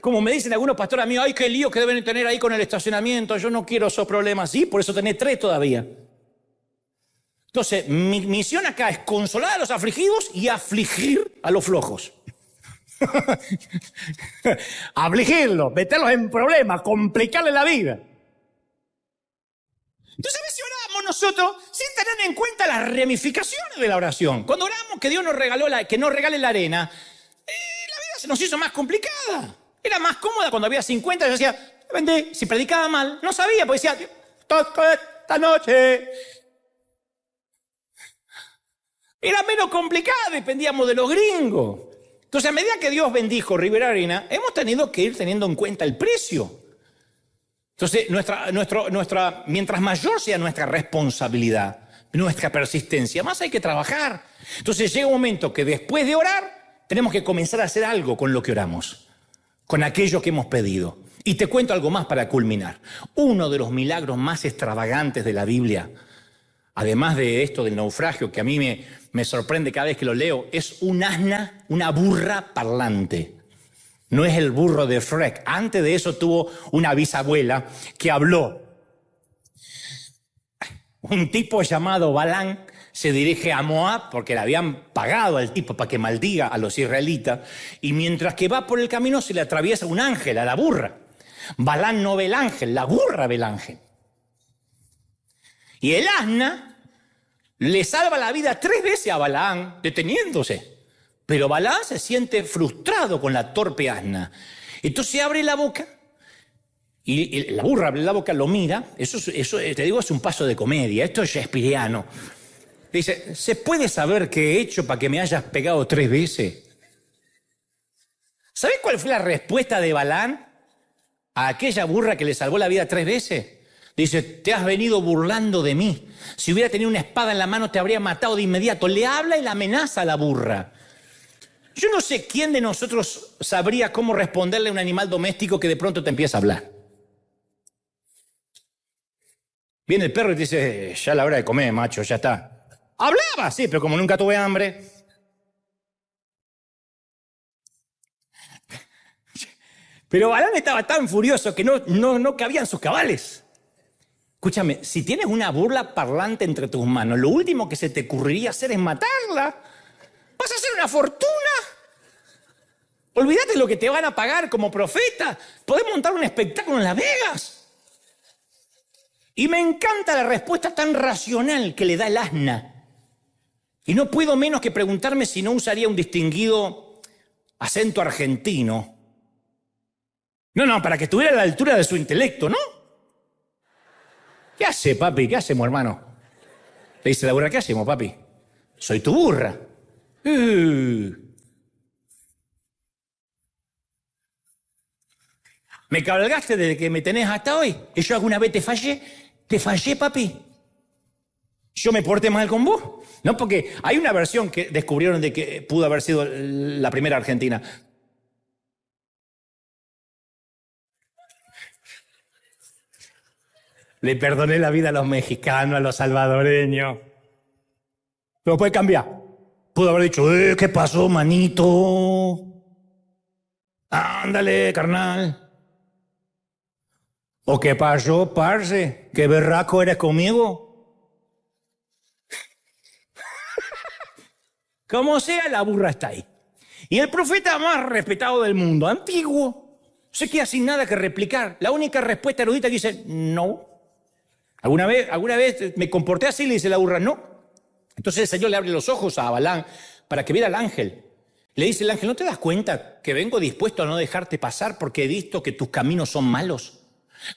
Como me dicen algunos pastores amigos, ay, qué lío que deben tener ahí con el estacionamiento. Yo no quiero esos problemas. Sí, por eso tenés 3 todavía. Entonces, mi misión acá es consolar a los afligidos y afligir a los flojos. Afligirlos, meterlos en problemas, complicarles la vida. Entonces a veces oramos nosotros sin tener en cuenta las ramificaciones de la oración. Cuando oramos que Dios nos regaló que nos regale la arena, la vida se nos hizo más complicada. Era más cómoda cuando había 50, yo decía, vendé, si predicaba mal, no sabía, porque decía, toca esta noche. Era menos complicada, dependíamos de los gringos. Entonces, a medida que Dios bendijo Rivera Arena, hemos tenido que ir teniendo en cuenta el precio. Entonces, mientras mayor sea nuestra responsabilidad, nuestra persistencia, más hay que trabajar. Entonces, llega un momento que después de orar, tenemos que comenzar a hacer algo con lo que oramos, con aquello que hemos pedido. Y te cuento algo más para culminar. Uno de los milagros más extravagantes de la Biblia, además de esto del naufragio, que a mí me sorprende cada vez que lo leo, es un asna, una burra parlante. No es el burro de Shrek. Antes de eso tuvo una bisabuela que habló. Un tipo llamado Balán se dirige a Moab porque le habían pagado al tipo para que maldiga a los israelitas. Y mientras que va por el camino se le atraviesa un ángel a la burra. Balán no ve el ángel, la burra ve el ángel. Y el asna le salva la vida 3 veces a Balaán, deteniéndose. Pero Balaán se siente frustrado con la torpe asna. Entonces abre la boca, y la burra abre la boca, lo mira. Eso te digo, es un paso de comedia. Esto es shakespeariano. Dice, ¿se puede saber qué he hecho para que me hayas pegado 3 veces? ¿Sabés cuál fue la respuesta de Balaán a aquella burra que le salvó la vida 3 veces? Dice, te has venido burlando de mí. Si hubiera tenido una espada en la mano te habría matado de inmediato. Le habla y la amenaza a la burra. Yo no sé quién de nosotros sabría cómo responderle a un animal doméstico que de pronto te empieza a hablar. Viene el perro y te dice, ya es la hora de comer, macho, ya está. Hablaba, sí, pero como nunca tuve hambre. Pero Balaán estaba tan furioso que no cabían sus cabales. Escúchame, si tienes una burla parlante entre tus manos, lo último que se te ocurriría hacer es matarla. Vas a hacer una fortuna. Olvídate lo que te van a pagar como profeta. Podés montar un espectáculo en Las Vegas. Y me encanta la respuesta tan racional que le da el asna. Y no puedo menos que preguntarme si no usaría un distinguido acento argentino. No, para que estuviera a la altura de su intelecto, ¿no? ¿Qué hace, papi? ¿Qué hacemos, hermano? Le dice la burra, ¿qué hacemos, papi? Soy tu burra. Me cabalgaste desde que me tenés hasta hoy. ¿Y yo alguna vez te fallé? ¿Te fallé, papi? ¿Yo me porté mal con vos? No, porque hay una versión que descubrieron de que pudo haber sido la primera argentina. Le perdoné la vida a los mexicanos, a los salvadoreños. Pero puede cambiar. Pudo haber dicho, ¿qué pasó, manito? Ándale, carnal. ¿O qué pasó, parce? ¿Qué berraco eres conmigo? Como sea, la burra está ahí. Y el profeta más respetado del mundo, antiguo, se queda sin nada que replicar. La única respuesta erudita que dice, no. ¿Alguna vez me comporté así? Le dice la burra, no. Entonces el Señor le abre los ojos a Balaán para que viera al ángel. Le dice el ángel, ¿no te das cuenta que vengo dispuesto a no dejarte pasar porque he visto que tus caminos son malos?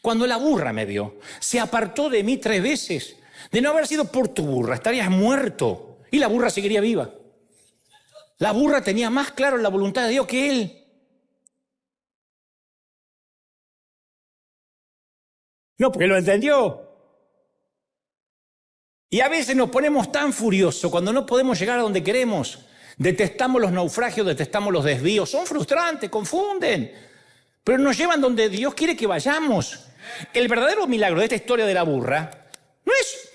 Cuando la burra me vio, se apartó de mí 3 veces. De no haber sido por tu burra, estarías muerto. Y la burra seguiría viva. La burra tenía más claro la voluntad de Dios que él. No, porque lo entendió. Y a veces nos ponemos tan furiosos cuando no podemos llegar a donde queremos. Detestamos los naufragios, detestamos los desvíos. Son frustrantes, confunden. Pero nos llevan donde Dios quiere que vayamos. El verdadero milagro de esta historia de la burra no es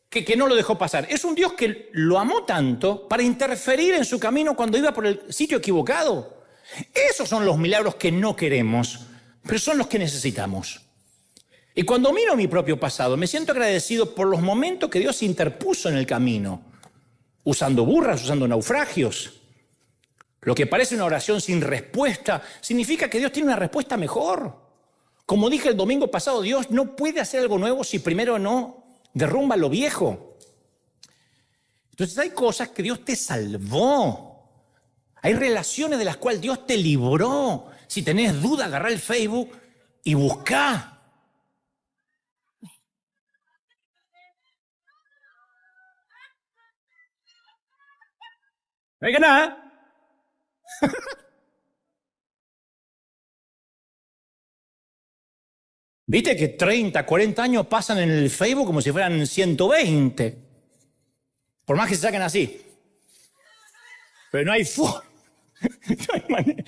que no lo dejó pasar. Es un Dios que lo amó tanto para interferir en su camino cuando iba por el sitio equivocado. Esos son los milagros que no queremos, pero son los que necesitamos. Y cuando miro mi propio pasado, me siento agradecido por los momentos que Dios interpuso en el camino, usando burras, usando naufragios. Lo que parece una oración sin respuesta significa que Dios tiene una respuesta mejor. Como dije el domingo pasado, Dios no puede hacer algo nuevo si primero no derrumba lo viejo. Entonces hay cosas que Dios te salvó. Hay relaciones de las cuales Dios te libró. Si tenés duda, agarrá el Facebook y buscá. No hay que nada. Viste que 30, 40 años pasan en el Facebook como si fueran 120. Por más que se saquen así. Pero no hay forma. No hay manera.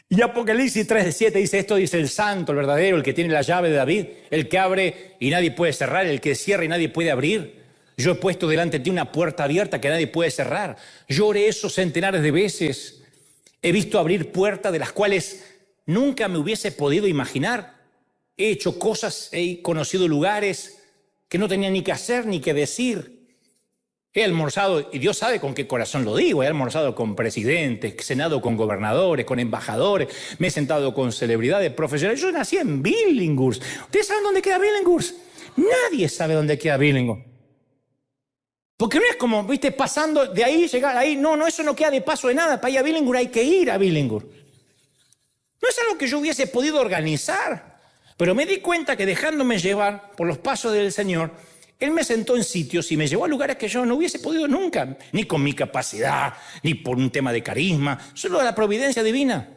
Y Apocalipsis 3:7 dice esto, dice el santo, el verdadero, el que tiene la llave de David, el que abre y nadie puede cerrar, el que cierra y nadie puede abrir. Yo he puesto delante de ti una puerta abierta que nadie puede cerrar. Yo oré eso centenares de veces. He visto abrir puertas de las cuales nunca me hubiese podido imaginar. He hecho cosas, he conocido lugares que no tenía ni que hacer ni que decir. He almorzado, y Dios sabe con qué corazón lo digo, he almorzado con presidentes, cenado con gobernadores, con embajadores, me he sentado con celebridades profesionales. Yo nací en Billinghurst. ¿Ustedes saben dónde queda Billinghurst? Nadie sabe dónde queda Billinghurst. Porque no es como, viste, pasando de ahí, llegar ahí. No, eso no queda de paso de nada. Para ir a Billinghurst hay que ir a Billinghurst. No es algo que yo hubiese podido organizar. Pero me di cuenta que dejándome llevar por los pasos del Señor, Él me sentó en sitios y me llevó a lugares que yo no hubiese podido nunca, ni con mi capacidad, ni por un tema de carisma, solo de la providencia divina.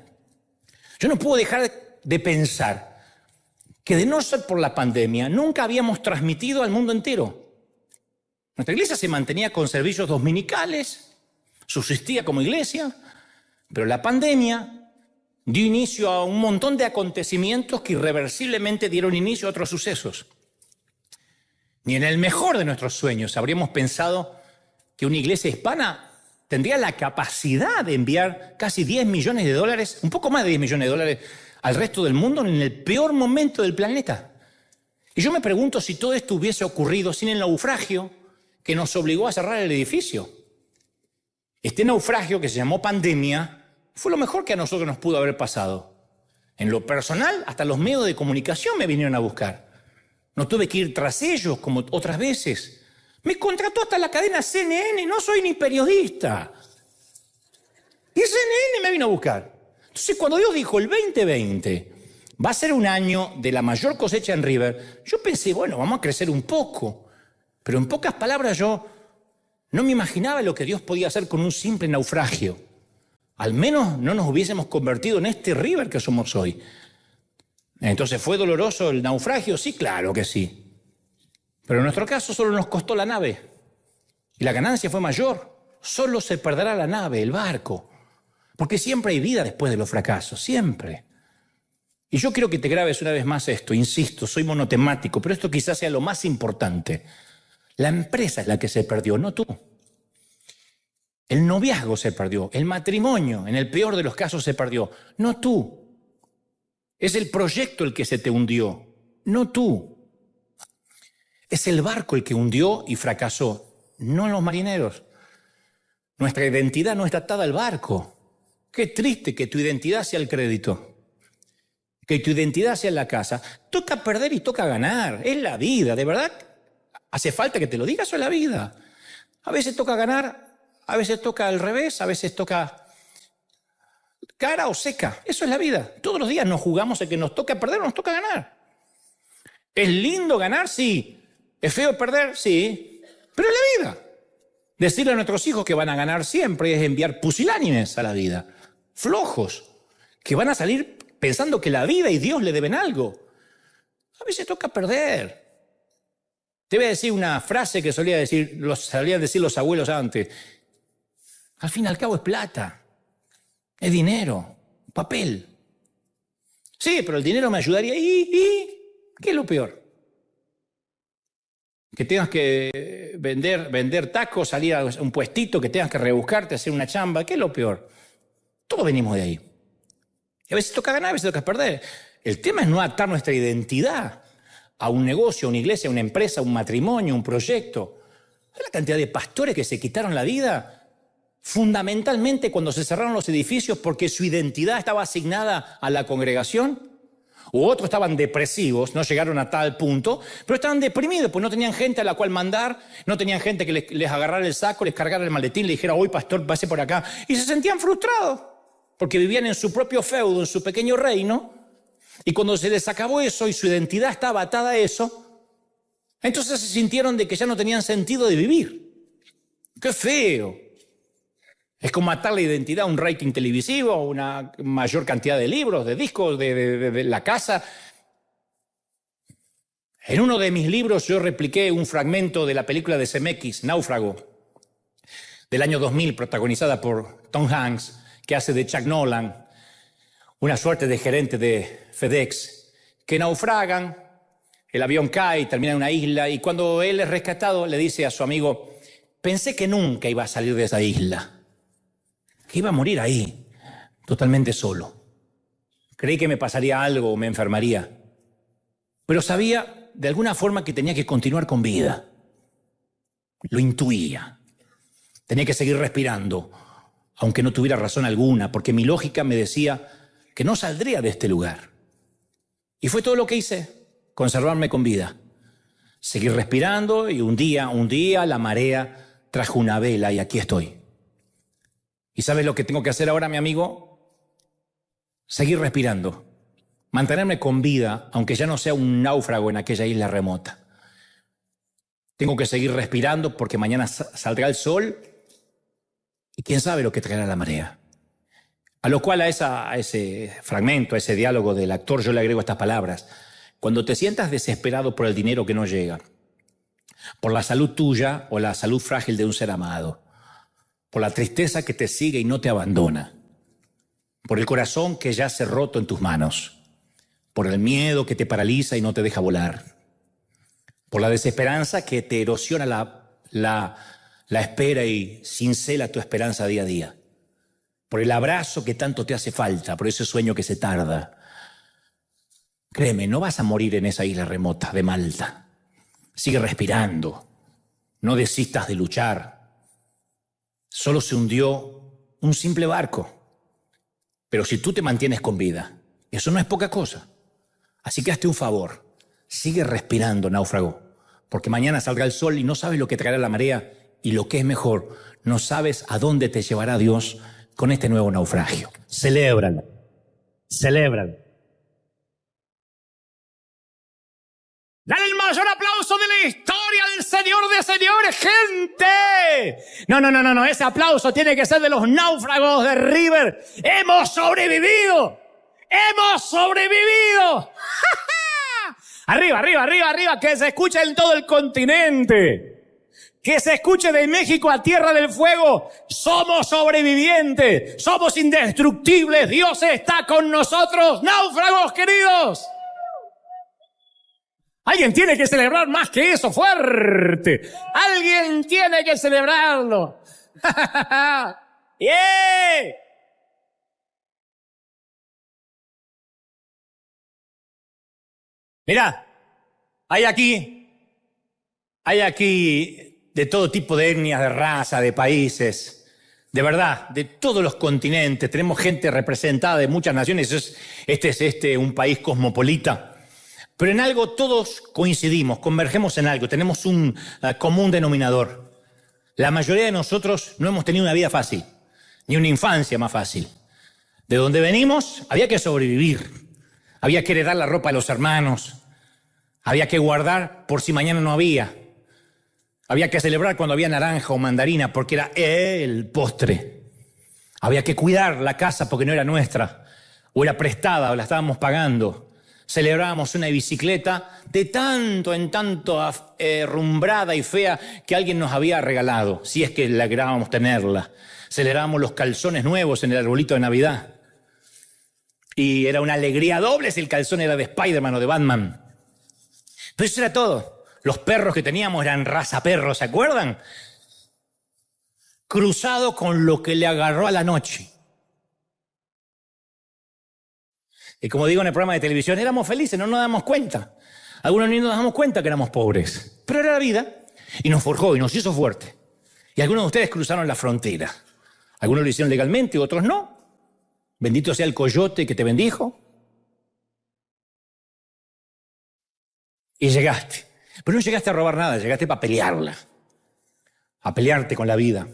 Yo no puedo dejar de pensar que de no ser por la pandemia, nunca habíamos transmitido al mundo entero. Nuestra iglesia se mantenía con servicios dominicales, subsistía como iglesia, pero la pandemia dio inicio a un montón de acontecimientos que irreversiblemente dieron inicio a otros sucesos. Ni en el mejor de nuestros sueños habríamos pensado que una iglesia hispana tendría la capacidad de enviar casi 10 millones de dólares, un poco más de 10 millones de dólares, al resto del mundo en el peor momento del planeta. Y yo me pregunto si todo esto hubiese ocurrido sin el naufragio que nos obligó a cerrar el edificio. Este naufragio que se llamó pandemia fue lo mejor que a nosotros nos pudo haber pasado. En lo personal, hasta los medios de comunicación me vinieron a buscar. No tuve que ir tras ellos como otras veces. Me contrató hasta la cadena CNN, no soy ni periodista. Y CNN me vino a buscar. Entonces, cuando Dios dijo el 2020 va a ser un año de la mayor cosecha en River, yo pensé, bueno, vamos a crecer un poco. Pero en pocas palabras yo no me imaginaba lo que Dios podía hacer con un simple naufragio. Al menos no nos hubiésemos convertido en este River que somos hoy. Entonces, ¿fue doloroso el naufragio? Sí, claro que sí. Pero en nuestro caso solo nos costó la nave. Y la ganancia fue mayor. Solo se perderá la nave, el barco. Porque siempre hay vida después de los fracasos, siempre. Y yo quiero que te grabes una vez más esto. Insisto, soy monotemático, pero esto quizás sea lo más importante. La empresa es la que se perdió, no tú. El noviazgo se perdió, el matrimonio, en el peor de los casos, se perdió, no tú. Es el proyecto el que se te hundió, no tú. Es el barco el que hundió y fracasó, no los marineros. Nuestra identidad no está atada al barco. Qué triste que tu identidad sea el crédito, que tu identidad sea la casa. Toca perder y toca ganar, es la vida, ¿de verdad? ¿Hace falta que te lo digas o es la vida? A veces toca ganar. A veces toca al revés, a veces toca cara o seca. Eso es la vida. Todos los días nos jugamos a que nos toca perder o nos toca ganar. ¿Es lindo ganar? Sí. ¿Es feo perder? Sí. Pero es la vida. Decirle a nuestros hijos que van a ganar siempre es enviar pusilánimes a la vida. Flojos. Que van a salir pensando que la vida y Dios le deben algo. A veces toca perder. Te voy a decir una frase que solían decir los abuelos antes. Al fin y al cabo es plata, es dinero, papel. Sí, pero el dinero me ayudaría. ¿Y qué es lo peor? Que tengas que vender tacos, salir a un puestito, que tengas que rebuscarte, hacer una chamba. ¿Qué es lo peor? Todos venimos de ahí. Y a veces toca ganar, a veces toca perder. El tema es no atar nuestra identidad. a un negocio, a una iglesia, a una empresa, a un matrimonio, a un proyecto. ¿Sabes la cantidad de pastores que se quitaron la vida? Fundamentalmente cuando se cerraron los edificios porque su identidad estaba asignada a la congregación. U otros estaban depresivos, no llegaron a tal punto, pero estaban deprimidos, pues no tenían gente a la cual mandar, no tenían gente que les agarrara el saco, les cargara el maletín, le dijera, hoy pastor, pase por acá. Y se sentían frustrados, porque vivían en su propio feudo, en su pequeño reino, y cuando se les acabó eso y su identidad estaba atada a eso, entonces se sintieron de que ya no tenían sentido de vivir. ¡Qué feo! Es como matar la identidad a un rating televisivo, una mayor cantidad de libros, de discos, de la casa. En uno de mis libros yo repliqué un fragmento de la película de Zemeckis, Náufrago, del año 2000, protagonizada por Tom Hanks, que hace de Chuck Nolan, una suerte de gerente de FedEx, que naufragan, el avión cae, termina en una isla, y cuando él es rescatado le dice a su amigo, pensé que nunca iba a salir de esa isla. Que iba a morir ahí, totalmente solo. Creí que me pasaría algo o me enfermaría. Pero sabía de alguna forma que tenía que continuar con vida. Lo intuía. Tenía que seguir respirando, aunque no tuviera razón alguna, porque mi lógica me decía que no saldría de este lugar. Y fue todo lo que hice, conservarme con vida. Seguir respirando y un día la marea trajo una vela y aquí estoy. ¿Y sabes lo que tengo que hacer ahora, mi amigo? Seguir respirando. Mantenerme con vida, aunque ya no sea un náufrago en aquella isla remota. Tengo que seguir respirando porque mañana saldrá el sol y quién sabe lo que traerá la marea. A lo cual a ese fragmento, a ese diálogo del actor, yo le agrego estas palabras. Cuando te sientas desesperado por el dinero que no llega, por la salud tuya o la salud frágil de un ser amado, por la tristeza que te sigue y no te abandona, por el corazón que yace roto en tus manos, por el miedo que te paraliza y no te deja volar, por la desesperanza que te erosiona la espera y cincela tu esperanza día a día, por el abrazo que tanto te hace falta, por ese sueño que se tarda. Créeme, no vas a morir en esa isla remota de Malta. Sigue respirando, no desistas de luchar. Solo se hundió un simple barco. Pero si tú te mantienes con vida, eso no es poca cosa. Así que hazte un favor. Sigue respirando, náufrago. Porque mañana saldrá el sol y no sabes lo que traerá la marea. Y lo que es mejor, no sabes a dónde te llevará Dios con este nuevo naufragio. Celébralo. Celébralo. ¡Dale el mayor aplauso de la historia del Señor de señores, gente! No, ese aplauso tiene que ser de los náufragos de River. ¡Hemos sobrevivido! ¡Hemos sobrevivido! Arriba, que se escuche en todo el continente. Que se escuche de México a Tierra del Fuego. Somos sobrevivientes, somos indestructibles, Dios está con nosotros, náufragos queridos. Alguien tiene que celebrar más que eso, fuerte. Alguien tiene que celebrarlo. ¡Yeah! Mirá, hay aquí de todo tipo de etnias, de raza, de países, de verdad, de todos los continentes. Tenemos gente representada de muchas naciones. Este es un país cosmopolita. Pero en algo todos coincidimos, convergemos en algo, tenemos un común denominador. La mayoría de nosotros no hemos tenido una vida fácil, ni una infancia más fácil. De donde venimos había que sobrevivir, había que heredar la ropa a los hermanos, había que guardar por si mañana no había, había que celebrar cuando había naranja o mandarina porque era el postre, había que cuidar la casa porque no era nuestra, o era prestada o la estábamos pagando. Celebrábamos una bicicleta de tanto en tanto rumbrada y fea que alguien nos había regalado, si es que lográbamos tenerla. Celebrábamos los calzones nuevos en el arbolito de Navidad. Y era una alegría doble si el calzón era de Spider-Man o de Batman. Pero eso era todo. Los perros que teníamos eran raza perros, ¿se acuerdan? Cruzado con lo que le agarró a la noche. Y como digo en el programa de televisión, éramos felices, no nos damos cuenta. Algunos ni nos damos cuenta que éramos pobres, pero era la vida y nos forjó y nos hizo fuerte. Y algunos de ustedes cruzaron la frontera. Algunos lo hicieron legalmente, otros no. Bendito sea el coyote que te bendijo. Y llegaste. Pero no llegaste a robar nada, llegaste para pelearla. A pelearte con la vida.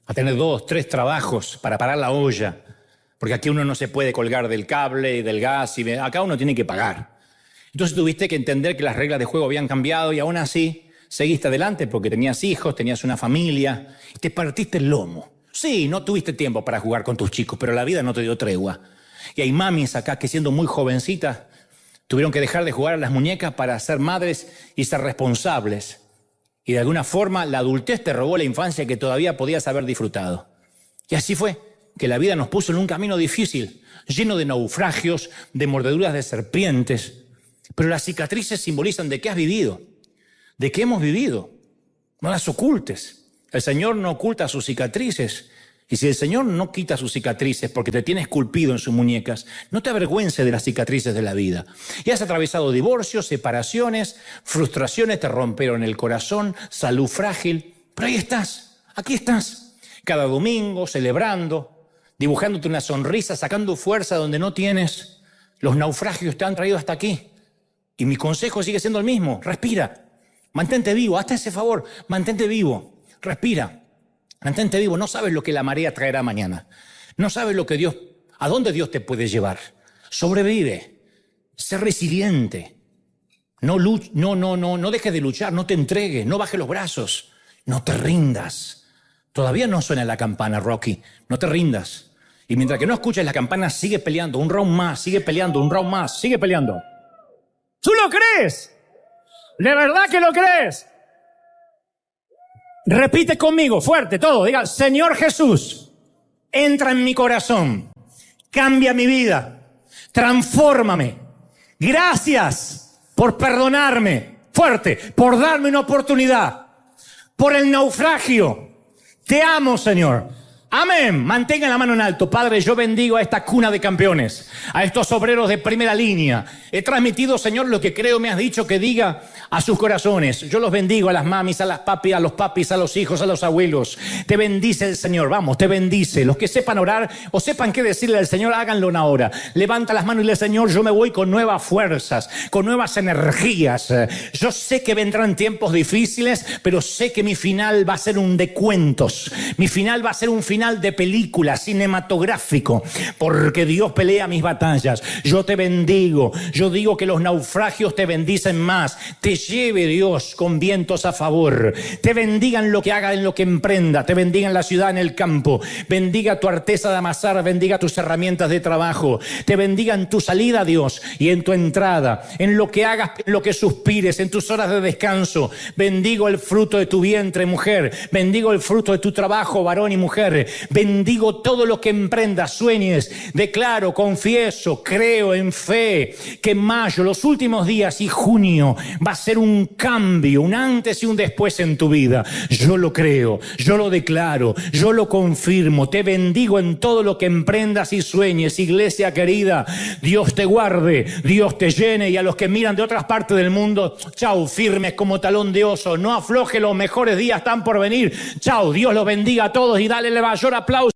A tener 2, 3 trabajos para parar la olla. Porque aquí uno no se puede colgar del cable y del gas. Y acá uno tiene que pagar. Entonces tuviste que entender que las reglas de juego habían cambiado y aún así seguiste adelante porque tenías hijos, tenías una familia. Y te partiste el lomo. Sí, no tuviste tiempo para jugar con tus chicos, pero la vida no te dio tregua. Y hay mamis acá que siendo muy jovencitas tuvieron que dejar de jugar a las muñecas para ser madres y ser responsables. Y de alguna forma la adultez te robó la infancia que todavía podías haber disfrutado. Y así fue que la vida nos puso en un camino difícil, lleno de naufragios, de mordeduras de serpientes. Pero las cicatrices simbolizan de qué has vivido, de qué hemos vivido. No las ocultes. El Señor no oculta sus cicatrices. Y si el Señor no quita sus cicatrices porque te tiene esculpido en sus muñecas, no te avergüences de las cicatrices de la vida. Y has atravesado divorcios, separaciones, frustraciones, te rompieron el corazón, salud frágil. Pero ahí estás, aquí estás. Cada domingo, celebrando, dibujándote una sonrisa, sacando fuerza donde no tienes. Los naufragios te han traído hasta aquí. Y mi consejo sigue siendo el mismo. Respira. Mantente vivo. Hazte ese favor. Mantente vivo. Respira. Mantente vivo. No sabes lo que la marea traerá mañana. No sabes lo que a dónde Dios te puede llevar. Sobrevive. Sé resiliente. No dejes de luchar. No te entregues. No bajes los brazos. No te rindas. Todavía no suena la campana, Rocky. No te rindas. Y mientras que no escuches la campana, sigue peleando. Un round más. Sigue peleando. Un round más. Sigue peleando. ¿Tú lo crees? ¿De verdad que lo crees? Repite conmigo, fuerte, todo. Diga, Señor Jesús, entra en mi corazón, cambia mi vida, transfórmame. Gracias por perdonarme, fuerte, por darme una oportunidad, por el naufragio. Te amo, Señor. Amén. Mantengan la mano en alto. Padre, yo bendigo a esta cuna de campeones, a estos obreros de primera línea. He transmitido, Señor, lo que creo me has dicho que diga a sus corazones. Yo los bendigo a las mamis, a las papis, a los papis, a los hijos, a los abuelos. Te bendice el Señor. Vamos, te bendice. Los que sepan orar o sepan qué decirle al Señor, háganlo ahora. Levanta las manos y dile, Señor, yo me voy con nuevas fuerzas, con nuevas energías. Yo sé que vendrán tiempos difíciles, pero sé que mi final va a ser un de cuentos. Mi final va a ser un final de película, cinematográfico, porque Dios pelea mis batallas. Yo te bendigo. Yo digo que los naufragios te bendicen más. Te lleve Dios con vientos a favor. Te bendiga en lo que haga, en lo que emprenda. Te bendiga en la ciudad, en el campo. Bendiga tu arteza de amasar. Bendiga tus herramientas de trabajo. Te bendiga en tu salida, Dios, y en tu entrada. En lo que hagas, en lo que suspires, en tus horas de descanso. Bendigo el fruto de tu vientre, mujer. Bendigo el fruto de tu trabajo, varón y mujer. Bendigo todo lo que emprendas, sueñes. Declaro, confieso, creo en fe que mayo, los últimos días y junio va a ser un cambio, un antes y un después en tu vida. Yo lo creo, yo lo declaro, yo lo confirmo. Te bendigo en todo lo que emprendas y sueñes, iglesia querida. Dios te guarde, Dios te llene, y a los que miran de otras partes del mundo, chau, firmes como talón de oso. No afloje, los mejores días están por venir. Chau, Dios los bendiga a todos y dale el mayor aplauso.